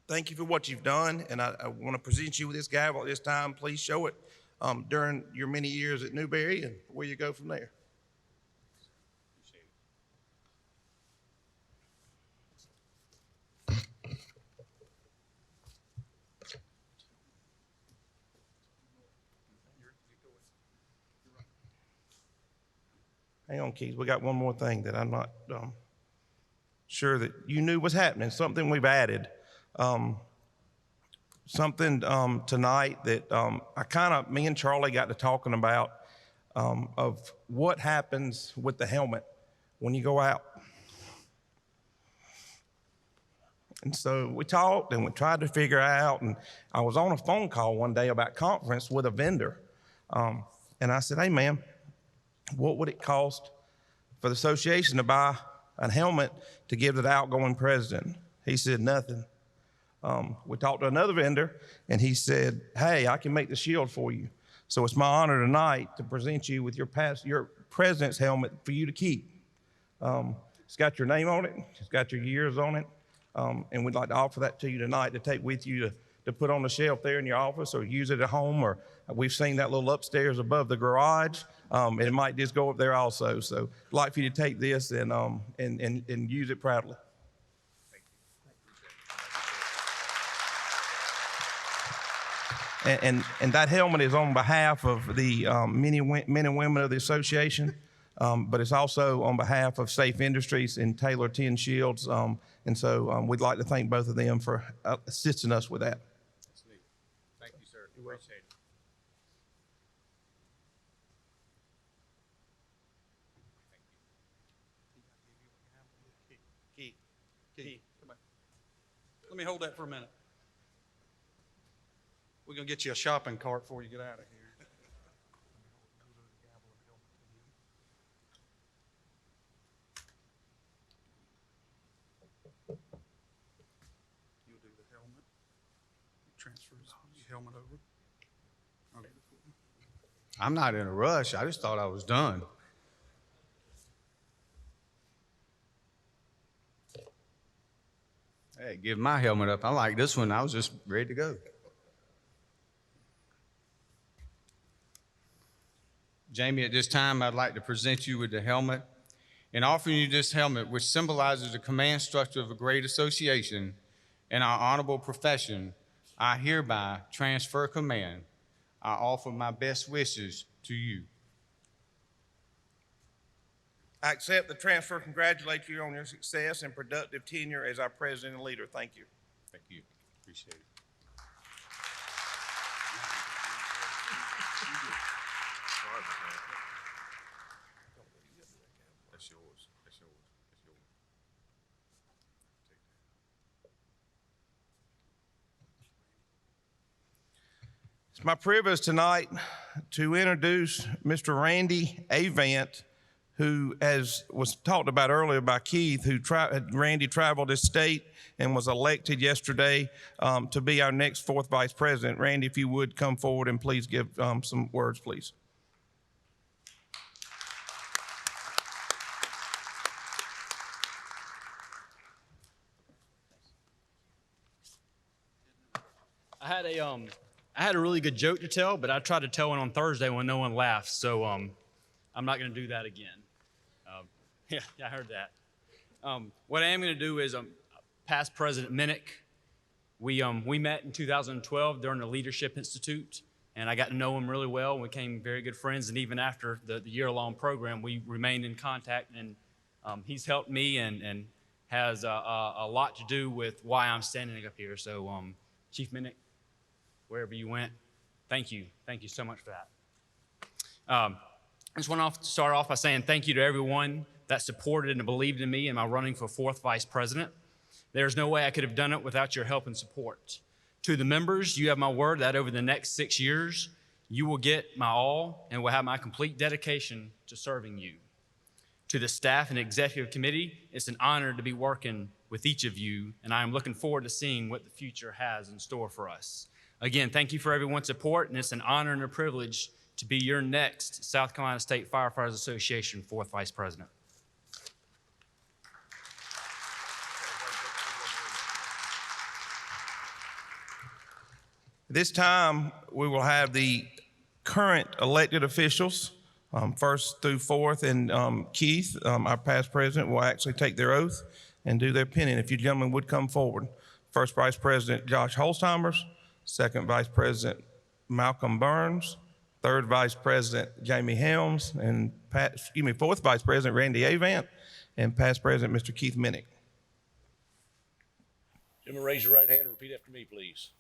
Thank you for what you've done, and I want to present you with this gavel at this time. Please show it during your many years at Newberry and where you go from there. Hang on, Keith. We got one more thing that I'm not sure that you knew was happening, something we've added. Something tonight that me and Charlie got to talking about of what happens with the helmet when you go out. And so we talked and we tried to figure out, and I was on a phone call one day about conference with a vendor. And I said, hey, man, what would it cost for the association to buy a helmet to give to the outgoing president? He said, nothing. We talked to another vendor, and he said, hey, I can make the shield for you. So it's my honor tonight to present you with your president's helmet for you to keep. It's got your name on it. It's got your years on it. And we'd like to offer that to you tonight to take with you to put on the shelf there in your office or use it at home, or we've seen that little upstairs above the garage. And it might just go up there also. So I'd like for you to take this and use it proudly. And that helmet is on behalf of the men and women of the association. but it's also on behalf of Safe Industries and Taylor Tin Shields. And so we'd like to thank both of them for assisting us with that. That's neat. Thank you, sir. Appreciate it. Keith, come on. Let me hold that for a minute. We're going to get you a shopping cart before you get out of here. You'll do the helmet. Transfer your helmet over. Okay. I'm not in a rush. I just thought I was done. Hey, give my helmet up. I like this one. I was just ready to go. Jamie, at this time, I'd like to present you with the helmet. In offering you this helmet, which symbolizes the command structure of a great association and our honorable profession, I hereby transfer command. I offer my best wishes to you. I accept the transfer, congratulate you on your success and productive tenure as our president and leader. Thank you. Thank you. Appreciate it. That's yours. That's yours. That's yours. Take that. It's my privilege tonight to introduce Mr. Randy Avant, who, as was talked about earlier by Keith, Randy traveled this state and was elected yesterday to be our next fourth vice president. Randy, if you would come forward and please give some words, please. I had a really good joke to tell, but I tried to tell one on Thursday when no one laughed, so I'm not going to do that again. Yeah, I heard that. What I am going to do is past President Minnick. We met in 2012 during the Leadership Institute, and I got to know him really well. We became very good friends, and even after the year-long program, we remained in contact, and he's helped me and has a lot to do with why I'm standing up here. So, Chief Minnick, wherever you went, thank you. Thank you so much for that. I just want to start off by saying thank you to everyone that supported and believed in me in my running for fourth vice president. There's no way I could have done it without your help and support. To the members, you have my word that over the next 6 years, you will get my all and will have my complete dedication to serving you. To the staff and executive committee, it's an honor to be working with each of you, and I am looking forward to seeing what the future has in store for us. Again, thank you for everyone's support, and it's an honor and a privilege to be your next South Carolina State Firefighters Association fourth vice president. This time, we will have the current elected officials, first through fourth, and Keith, our past president, will actually take their oath and do their pinning. If you gentlemen would come forward. First Vice President Josh Holstheimers, Second Vice President Malcolm Burns, Third Vice President Jamie Helms, and Fourth Vice President Randy Avant, and Past President Mr. Keith Minnick. Gentlemen, raise your right hand and repeat after me, please.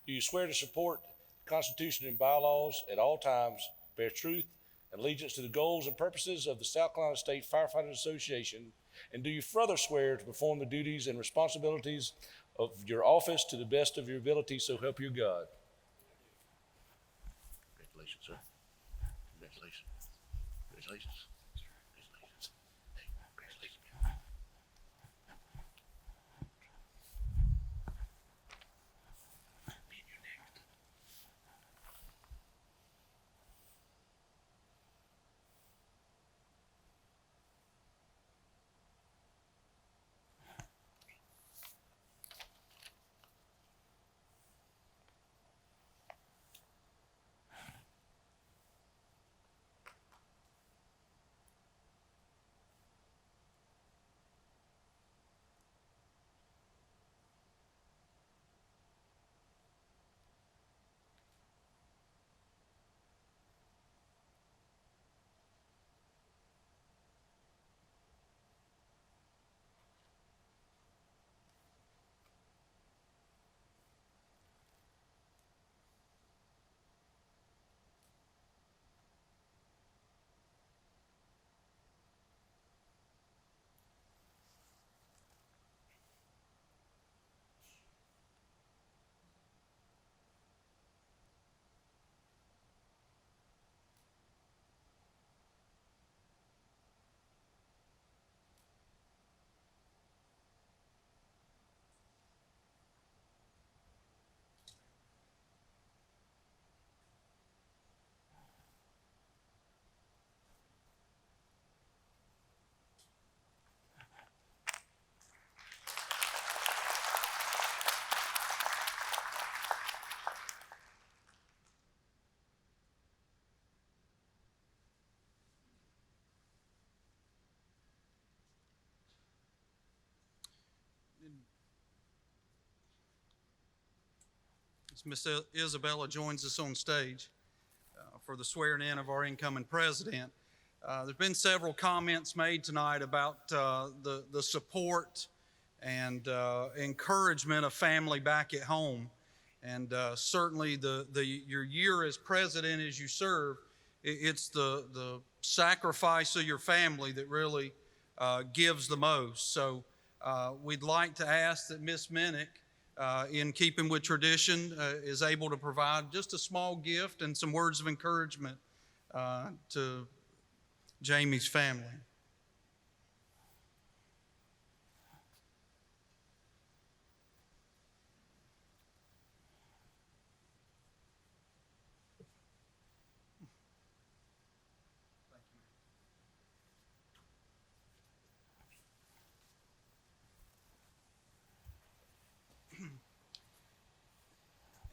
Do you swear to support the Constitution and bylaws at all times, bear truth and allegiance to the goals and purposes of the South Carolina State Firefighters Association, and do you further swear to perform the duties and responsibilities of your office to the best of your ability, so help you God? Congratulations, sir. Congratulations. Congratulations. Congratulations. Hey, congratulations. as Miss Isabella joins us on stage for the swearing in of our incoming president. There's been several comments made tonight about the support and encouragement of family back at home. And certainly your year as president as you serve, it's the sacrifice of your family that really gives the most. So we'd like to ask that Miss Minnick, in keeping with tradition, is able to provide just a small gift and some words of encouragement to Jamie's family.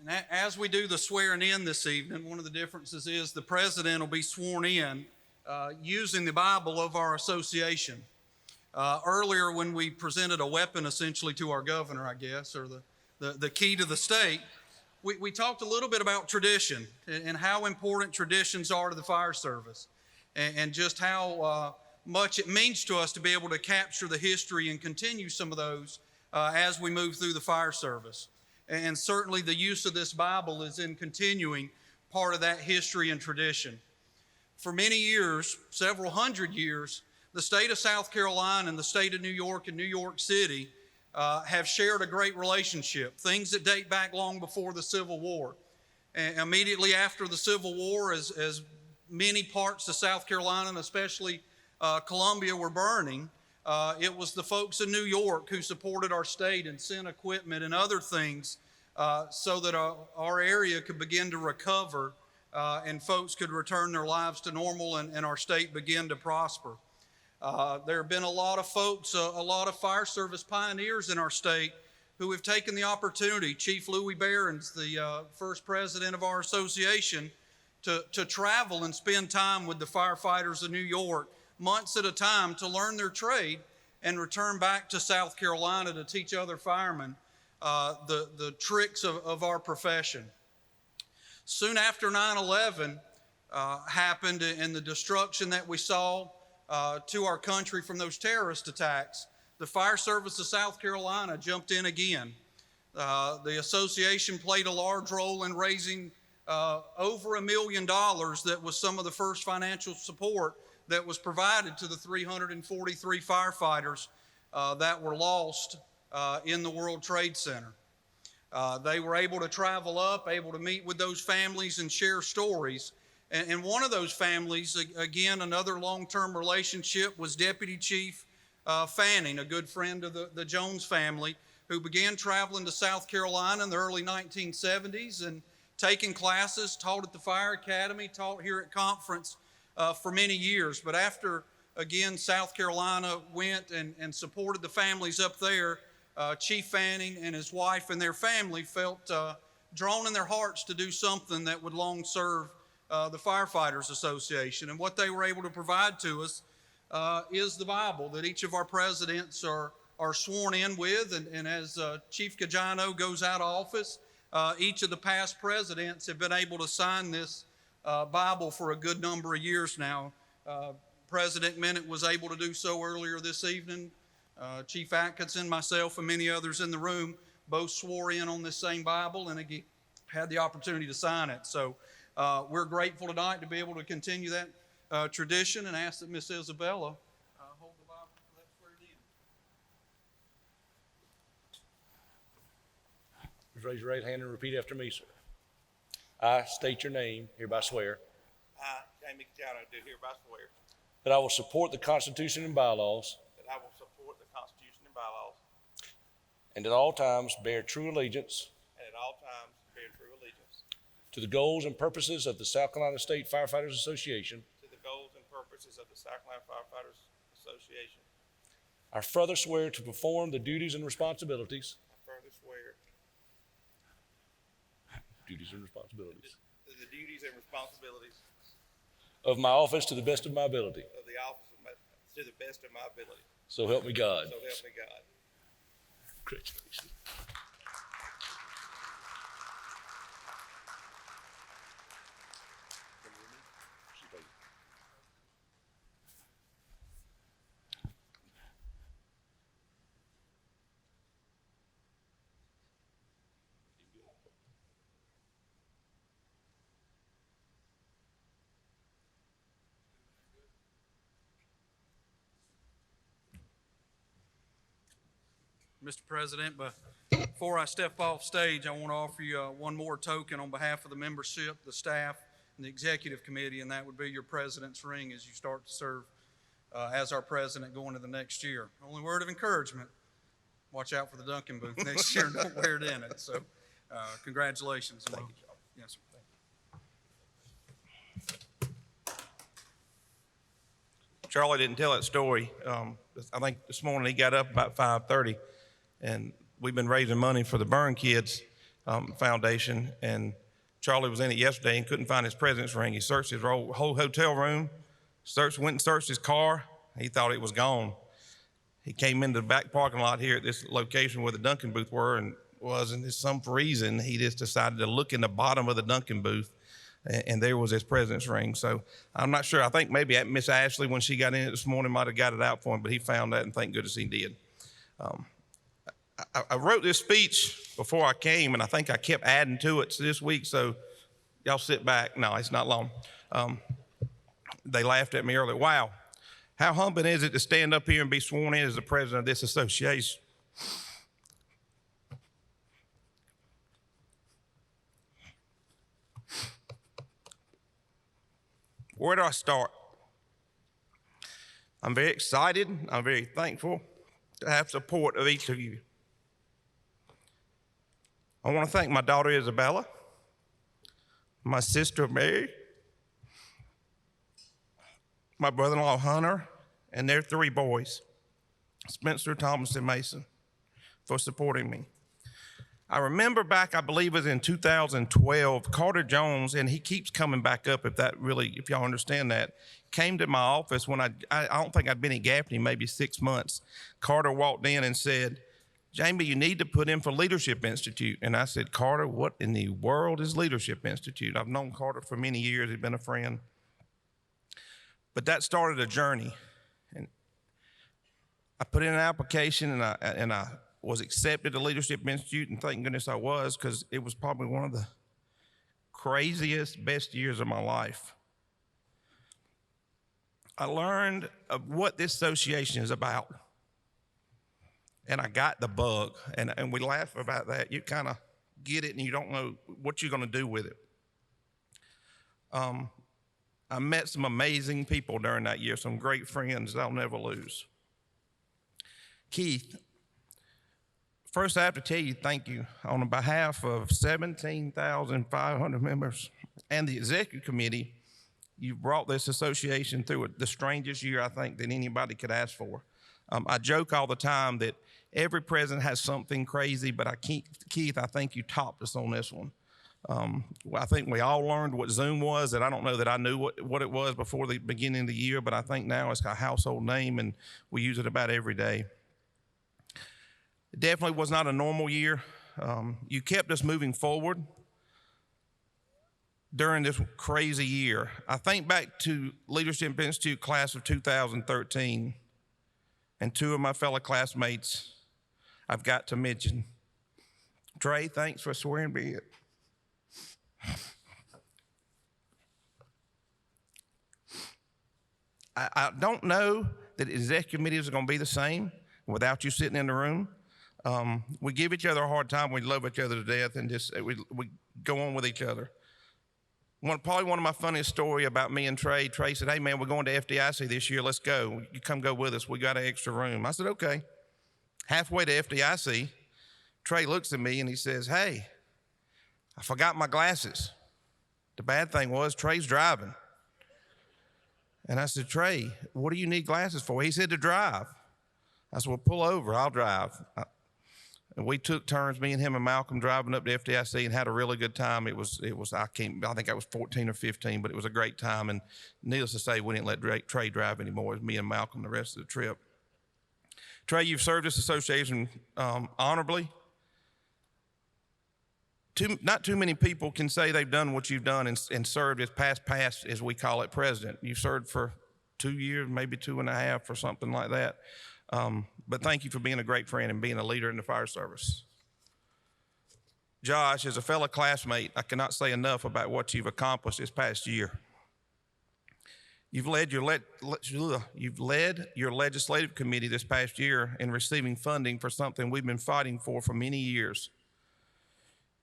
And as we do the swearing in this evening, one of the differences is the president will be sworn in using the Bible of our association. Earlier, when we presented a weapon essentially to our governor, I guess, or the key to the state, we talked a little bit about tradition and how important traditions are to the fire service, and just how much it means to us to be able to capture the history and continue some of those as we move through the fire service. And certainly the use of this Bible is in continuing part of that history and tradition. For many years, several hundred years, the state of South Carolina and the state of New York and New York City have shared a great relationship, things that date back long before the Civil War. And immediately after the Civil War, as many parts of South Carolina and especially Columbia were burning, it was the folks in New York who supported our state and sent equipment and other things so that our area could begin to recover and folks could return their lives to normal and our state begin to prosper. There have been a lot of folks, a lot of fire service pioneers in our state who have taken the opportunity. Chief Louis Barron's the first president of our association to travel and spend time with the firefighters of New York months at a time to learn their trade and return back to South Carolina to teach other firemen the tricks of our profession. Soon after 9/11 happened and the destruction that we saw to our country from those terrorist attacks, the Fire Service of South Carolina jumped in again. The association played a large role in raising over $1 million that was some of the first financial support that was provided to the 343 firefighters that were lost in the World Trade Center. They were able to travel up, able to meet with those families and share stories. And one of those families, again, another long-term relationship, was Deputy Chief Fanning, a good friend of the Jones family, who began traveling to South Carolina in the early 1970s and taking classes, taught at the Fire Academy, taught here at conference for many years. But after, again, South Carolina went and supported the families up there, Chief Fanning and his wife and their family felt drawn in their hearts to do something that would long serve the Firefighters Association. And what they were able to provide to us is the Bible that each of our presidents are sworn in with. And as Chief Caggiano goes out of office, each of the past presidents have been able to sign this Bible for a good number of years now. President Minnick was able to do so earlier this evening. Chief Atkinson, myself, and many others in the room both swore in on this same Bible and again had the opportunity to sign it. So we're grateful tonight to be able to continue that tradition and ask that Miss Isabella hold the Bible for that swearing in. Please raise your right hand and repeat after me, sir. I state your name, hereby swear. I, Jamie Caggiano, do hereby swear That I will support the Constitution and bylaws. that I will support the Constitution and bylaws And at all times bear true allegiance. and at all times bear true allegiance To the goals and purposes of the South Carolina State Firefighters Association. to the goals and purposes of the South Carolina Firefighters Association. I further swear to perform the duties and responsibilities. I further swear Duties and responsibilities. the duties and responsibilities Of my office to the best of my ability. of the office to the best of my ability. So help me God. So help me God. Congratulations. Mr. President, but before I step off stage, I want to offer you one more token on behalf of the membership, the staff, and the executive committee, and that would be your president's ring as you start to serve as our president going into the next year. Only word of encouragement, watch out for the Duncan booth next year and don't wear it in it. So congratulations. Thank you, Charlie. Yes, sir. Charlie didn't tell that story. I think this morning he got up about 5:30, and we've been raising money for the Burn Kids Foundation, and Charlie was in it yesterday and couldn't find his president's ring. He searched his whole hotel room, went and searched his car. He thought it was gone. He came into the back parking lot here at this location where the Duncan booth were and for some reason, he just decided to look in the bottom of the Duncan booth, and there was his president's ring. So I'm not sure. I think maybe Miss Ashley, when she got in it this morning, might have got it out for him, but he found that, and thank goodness he did. I wrote this speech before I came, and I think I kept adding to it this week, so y'all sit back. No, it's not long. They laughed at me earlier. Wow, how humbling is it to stand up here and be sworn in as the president of this association? Where do I start? I'm very excited. I'm very thankful to have support of each of you. I want to thank my daughter Isabella, my sister Mary, my brother-in-law Hunter, and their 3 boys, Spencer, Thomas, and Mason, for supporting me. I remember back, I believe it was in 2012, Carter Jones, and he keeps coming back up if y'all understand that, came to my office when I don't think I'd been at Gaffney maybe 6 months. Carter walked in and said, "Jamie, you need to put in for Leadership Institute." And I said, "Carter, what in the world is Leadership Institute?" I've known Carter for many years. He's been a friend. But that started a journey. And I put in an application, and I was accepted to Leadership Institute, and thank goodness I was, because it was probably one of the craziest, best years of my life. I learned of what this association is about, and I got the bug, and we laugh about that. You kind of get it, and you don't know what you're going to do with it. I met some amazing people during that year, some great friends that I'll never lose. Keith, first, I have to tell you thank you on behalf of 17,500 members and the executive committee. You brought this association through the strangest year, I think, that anybody could ask for. I joke all the time that every president has something crazy, but Keith, I think you topped us on this one. I think we all learned what Zoom was, and I don't know that I knew what it was before the beginning of the year, but I think now it's a household name, and we use it about every day. It definitely was not a normal year. You kept us moving forward during this crazy year. I think back to Leadership Institute class of 2013, and 2 of my fellow classmates I've got to mention. Trey, thanks for swearing me in. I don't know that executive committees are going to be the same without you sitting in the room. We give each other a hard time. We love each other to death, and just we go on with each other. Probably one of my funniest stories about me and Trey. Trey said, "Hey man, we're going to FDIC this year. Let's go. You come go with us. We got an extra room." I said, "Okay." Halfway to FDIC, Trey looks at me and he says, "Hey, I forgot my glasses." The bad thing was Trey's driving. And I said, "Trey, what do you need glasses for?" He said, "To drive." I said, "Well, pull over, I'll drive." And we took turns, me and him and Malcolm, driving up to FDIC and had a really good time. I think I was 14 or 15, but it was a great time. And needless to say, we didn't let Trey drive anymore. It was me and Malcolm the rest of the trip. Trey, you've served this association honorably. Not too many people can say they've done what you've done and served as past, as we call it, president. You served for 2 years, maybe 2.5 or something like that. But thank you for being a great friend and being a leader in the fire service. Josh, as a fellow classmate, I cannot say enough about what you've accomplished this past year. You've led your legislative committee this past year in receiving funding for something we've been fighting for many years.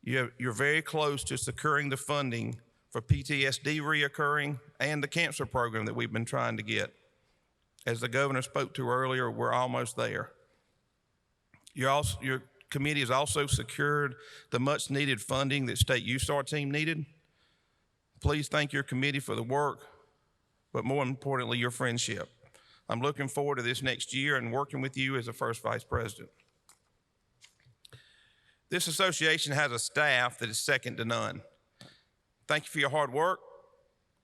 You're very close to securing the funding for PTSD reoccurring and the cancer program that we've been trying to get. As the governor spoke to earlier, we're almost there. Your committee has also secured the much needed funding that state youth star team needed. Please thank your committee for the work, but more importantly, your friendship. I'm looking forward to this next year and working with you as the first vice president. This association has a staff that is second to none. Thank you for your hard work,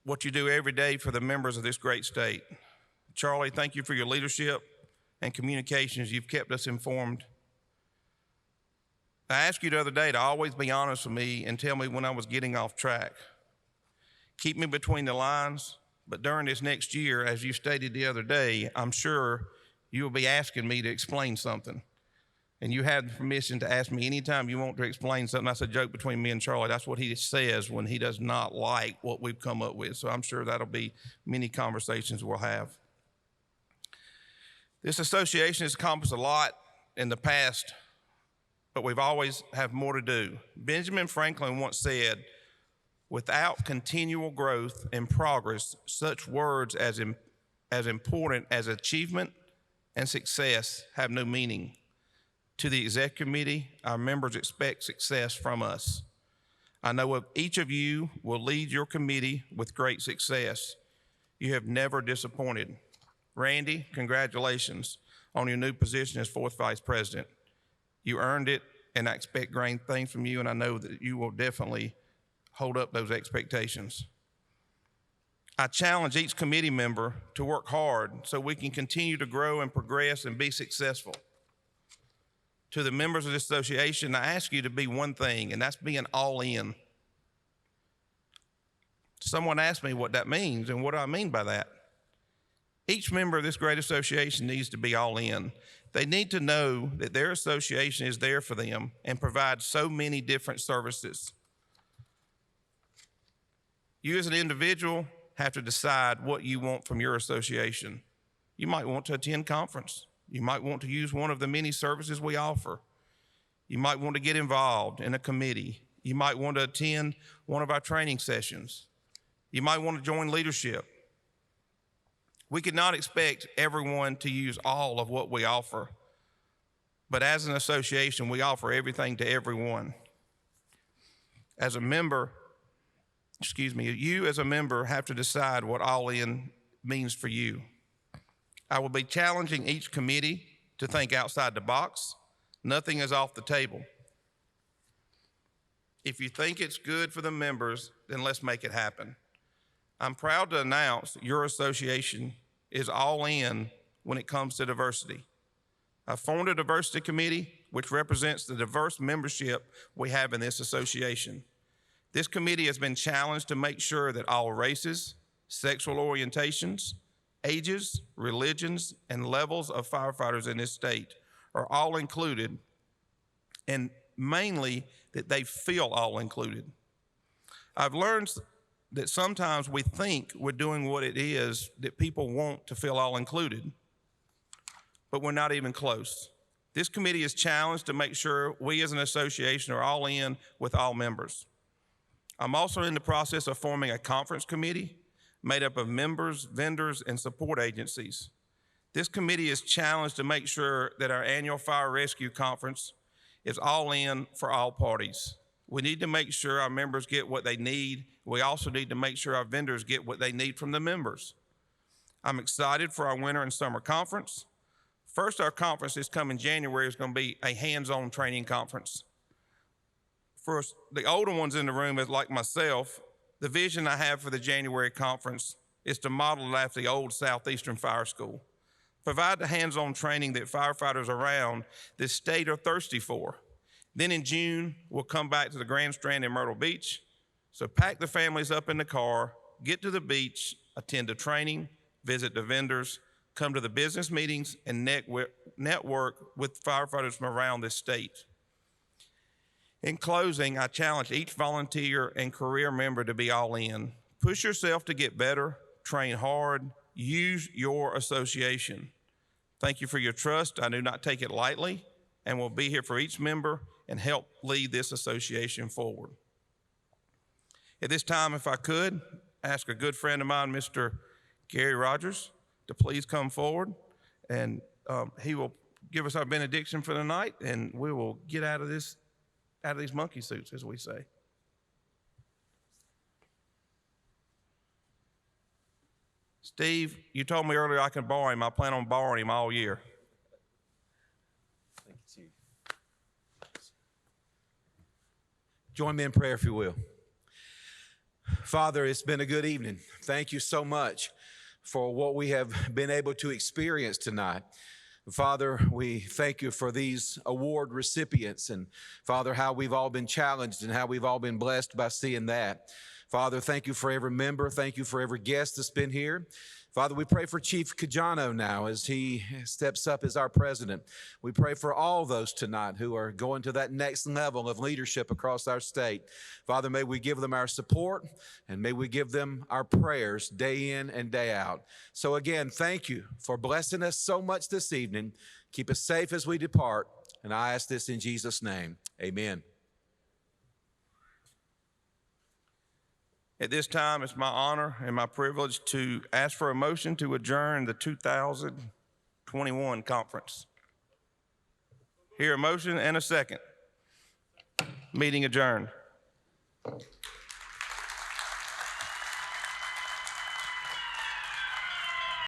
what you do every day for the members of this great state. Charlie, thank you for your leadership and communications. You've kept us informed. I asked you the other day to always be honest with me and tell me when I was getting off track. Keep me between the lines, but during this next year, as you stated the other day, I'm sure you will be asking me to explain something. And you have permission to ask me anytime you want to explain something. That's a joke between me and Charlie. That's what he says when he does not like what we've come up with. So I'm sure that'll be many conversations we'll have. This association has accomplished a lot in the past, but we've always have more to do. Benjamin Franklin once said, without continual growth and progress, such words as important as achievement and success have no meaning. To the exec committee, our members expect success from us. I know each of you will lead your committee with great success. You have never disappointed. Randy, congratulations on your new position as fourth vice president. You earned it, and I expect great things from you, and I know that you will definitely hold up those expectations. I challenge each committee member to work hard so we can continue to grow and progress and be successful. To the members of this association, I ask you to be one thing, and that's being all in. Someone asked me what that means, and what do I mean by that? Each member of this great association needs to be all in. They need to know that their association is there for them and provides so many different services. You as an individual have to decide what you want from your association. You might want to attend conference. You might want to use one of the many services we offer. You might want to get involved in a committee. You might want to attend one of our training sessions. You might want to join leadership. We could not expect everyone to use all of what we offer, but as an association, we offer everything to everyone. As a member, you as a member have to decide what all in means for you. I will be challenging each committee to think outside the box. Nothing is off the table. If you think it's good for the members, then let's make it happen. I'm proud to announce your association is all in when it comes to diversity. I formed a diversity committee which represents the diverse membership we have in this association. This committee has been challenged to make sure that all races, sexual orientations, ages, religions, and levels of firefighters in this state are all included, and mainly that they feel all included. I've learned that sometimes we think we're doing what it is that people want to feel all included, but we're not even close. This committee is challenged to make sure we as an association are all in with all members. I'm also in the process of forming a conference committee made up of members, vendors, and support agencies. This committee is challenged to make sure that our annual fire rescue conference is all in for all parties. We need to make sure our members get what they need. We also need to make sure our vendors get what they need from the members. I'm excited for our winter and summer conference. First, our conference this coming January is going to be a hands-on training conference. For the older ones in the room, as like myself, the vision I have for the January conference is to model it after the old Southeastern Fire School. Provide the hands-on training that firefighters around this state are thirsty for. Then in June, we'll come back to the Grand Strand in Myrtle Beach. So pack the families up in the car, get to the beach, attend the training, visit the vendors, come to the business meetings, and network with firefighters from around this state. In closing, I challenge each volunteer and career member to be all in. Push yourself to get better, train hard, use your association. Thank you for your trust. I do not take it lightly and will be here for each member and help lead this association forward. At this time, if I could, ask a good friend of mine, Mr. Gary Rogers, to please come forward, and he will give us our benediction for the night, and we will get out of these monkey suits, as we say. Steve, you told me earlier I can borrow him. I plan on borrowing him all year. Thank you, Chief. Join me in prayer, if you will. Father, it's been a good evening. Thank you so much for what we have been able to experience tonight. Father, we thank you for these award recipients, and Father, how we've all been challenged and how we've all been blessed by seeing that. Father, thank you for every member. Thank you for every guest that's been here. Father, we pray for Chief Cajano now as he steps up as our president. We pray for all those tonight who are going to that next level of leadership across our state. Father, may we give them our support, and may we give them our prayers day in and day out. So again, thank you for blessing us so much this evening. Keep us safe as we depart, and I ask this in Jesus' name. Amen. At this time, it's my honor and my privilege to ask for a motion to adjourn the 2021 conference. Hear a motion and a second. Meeting adjourned.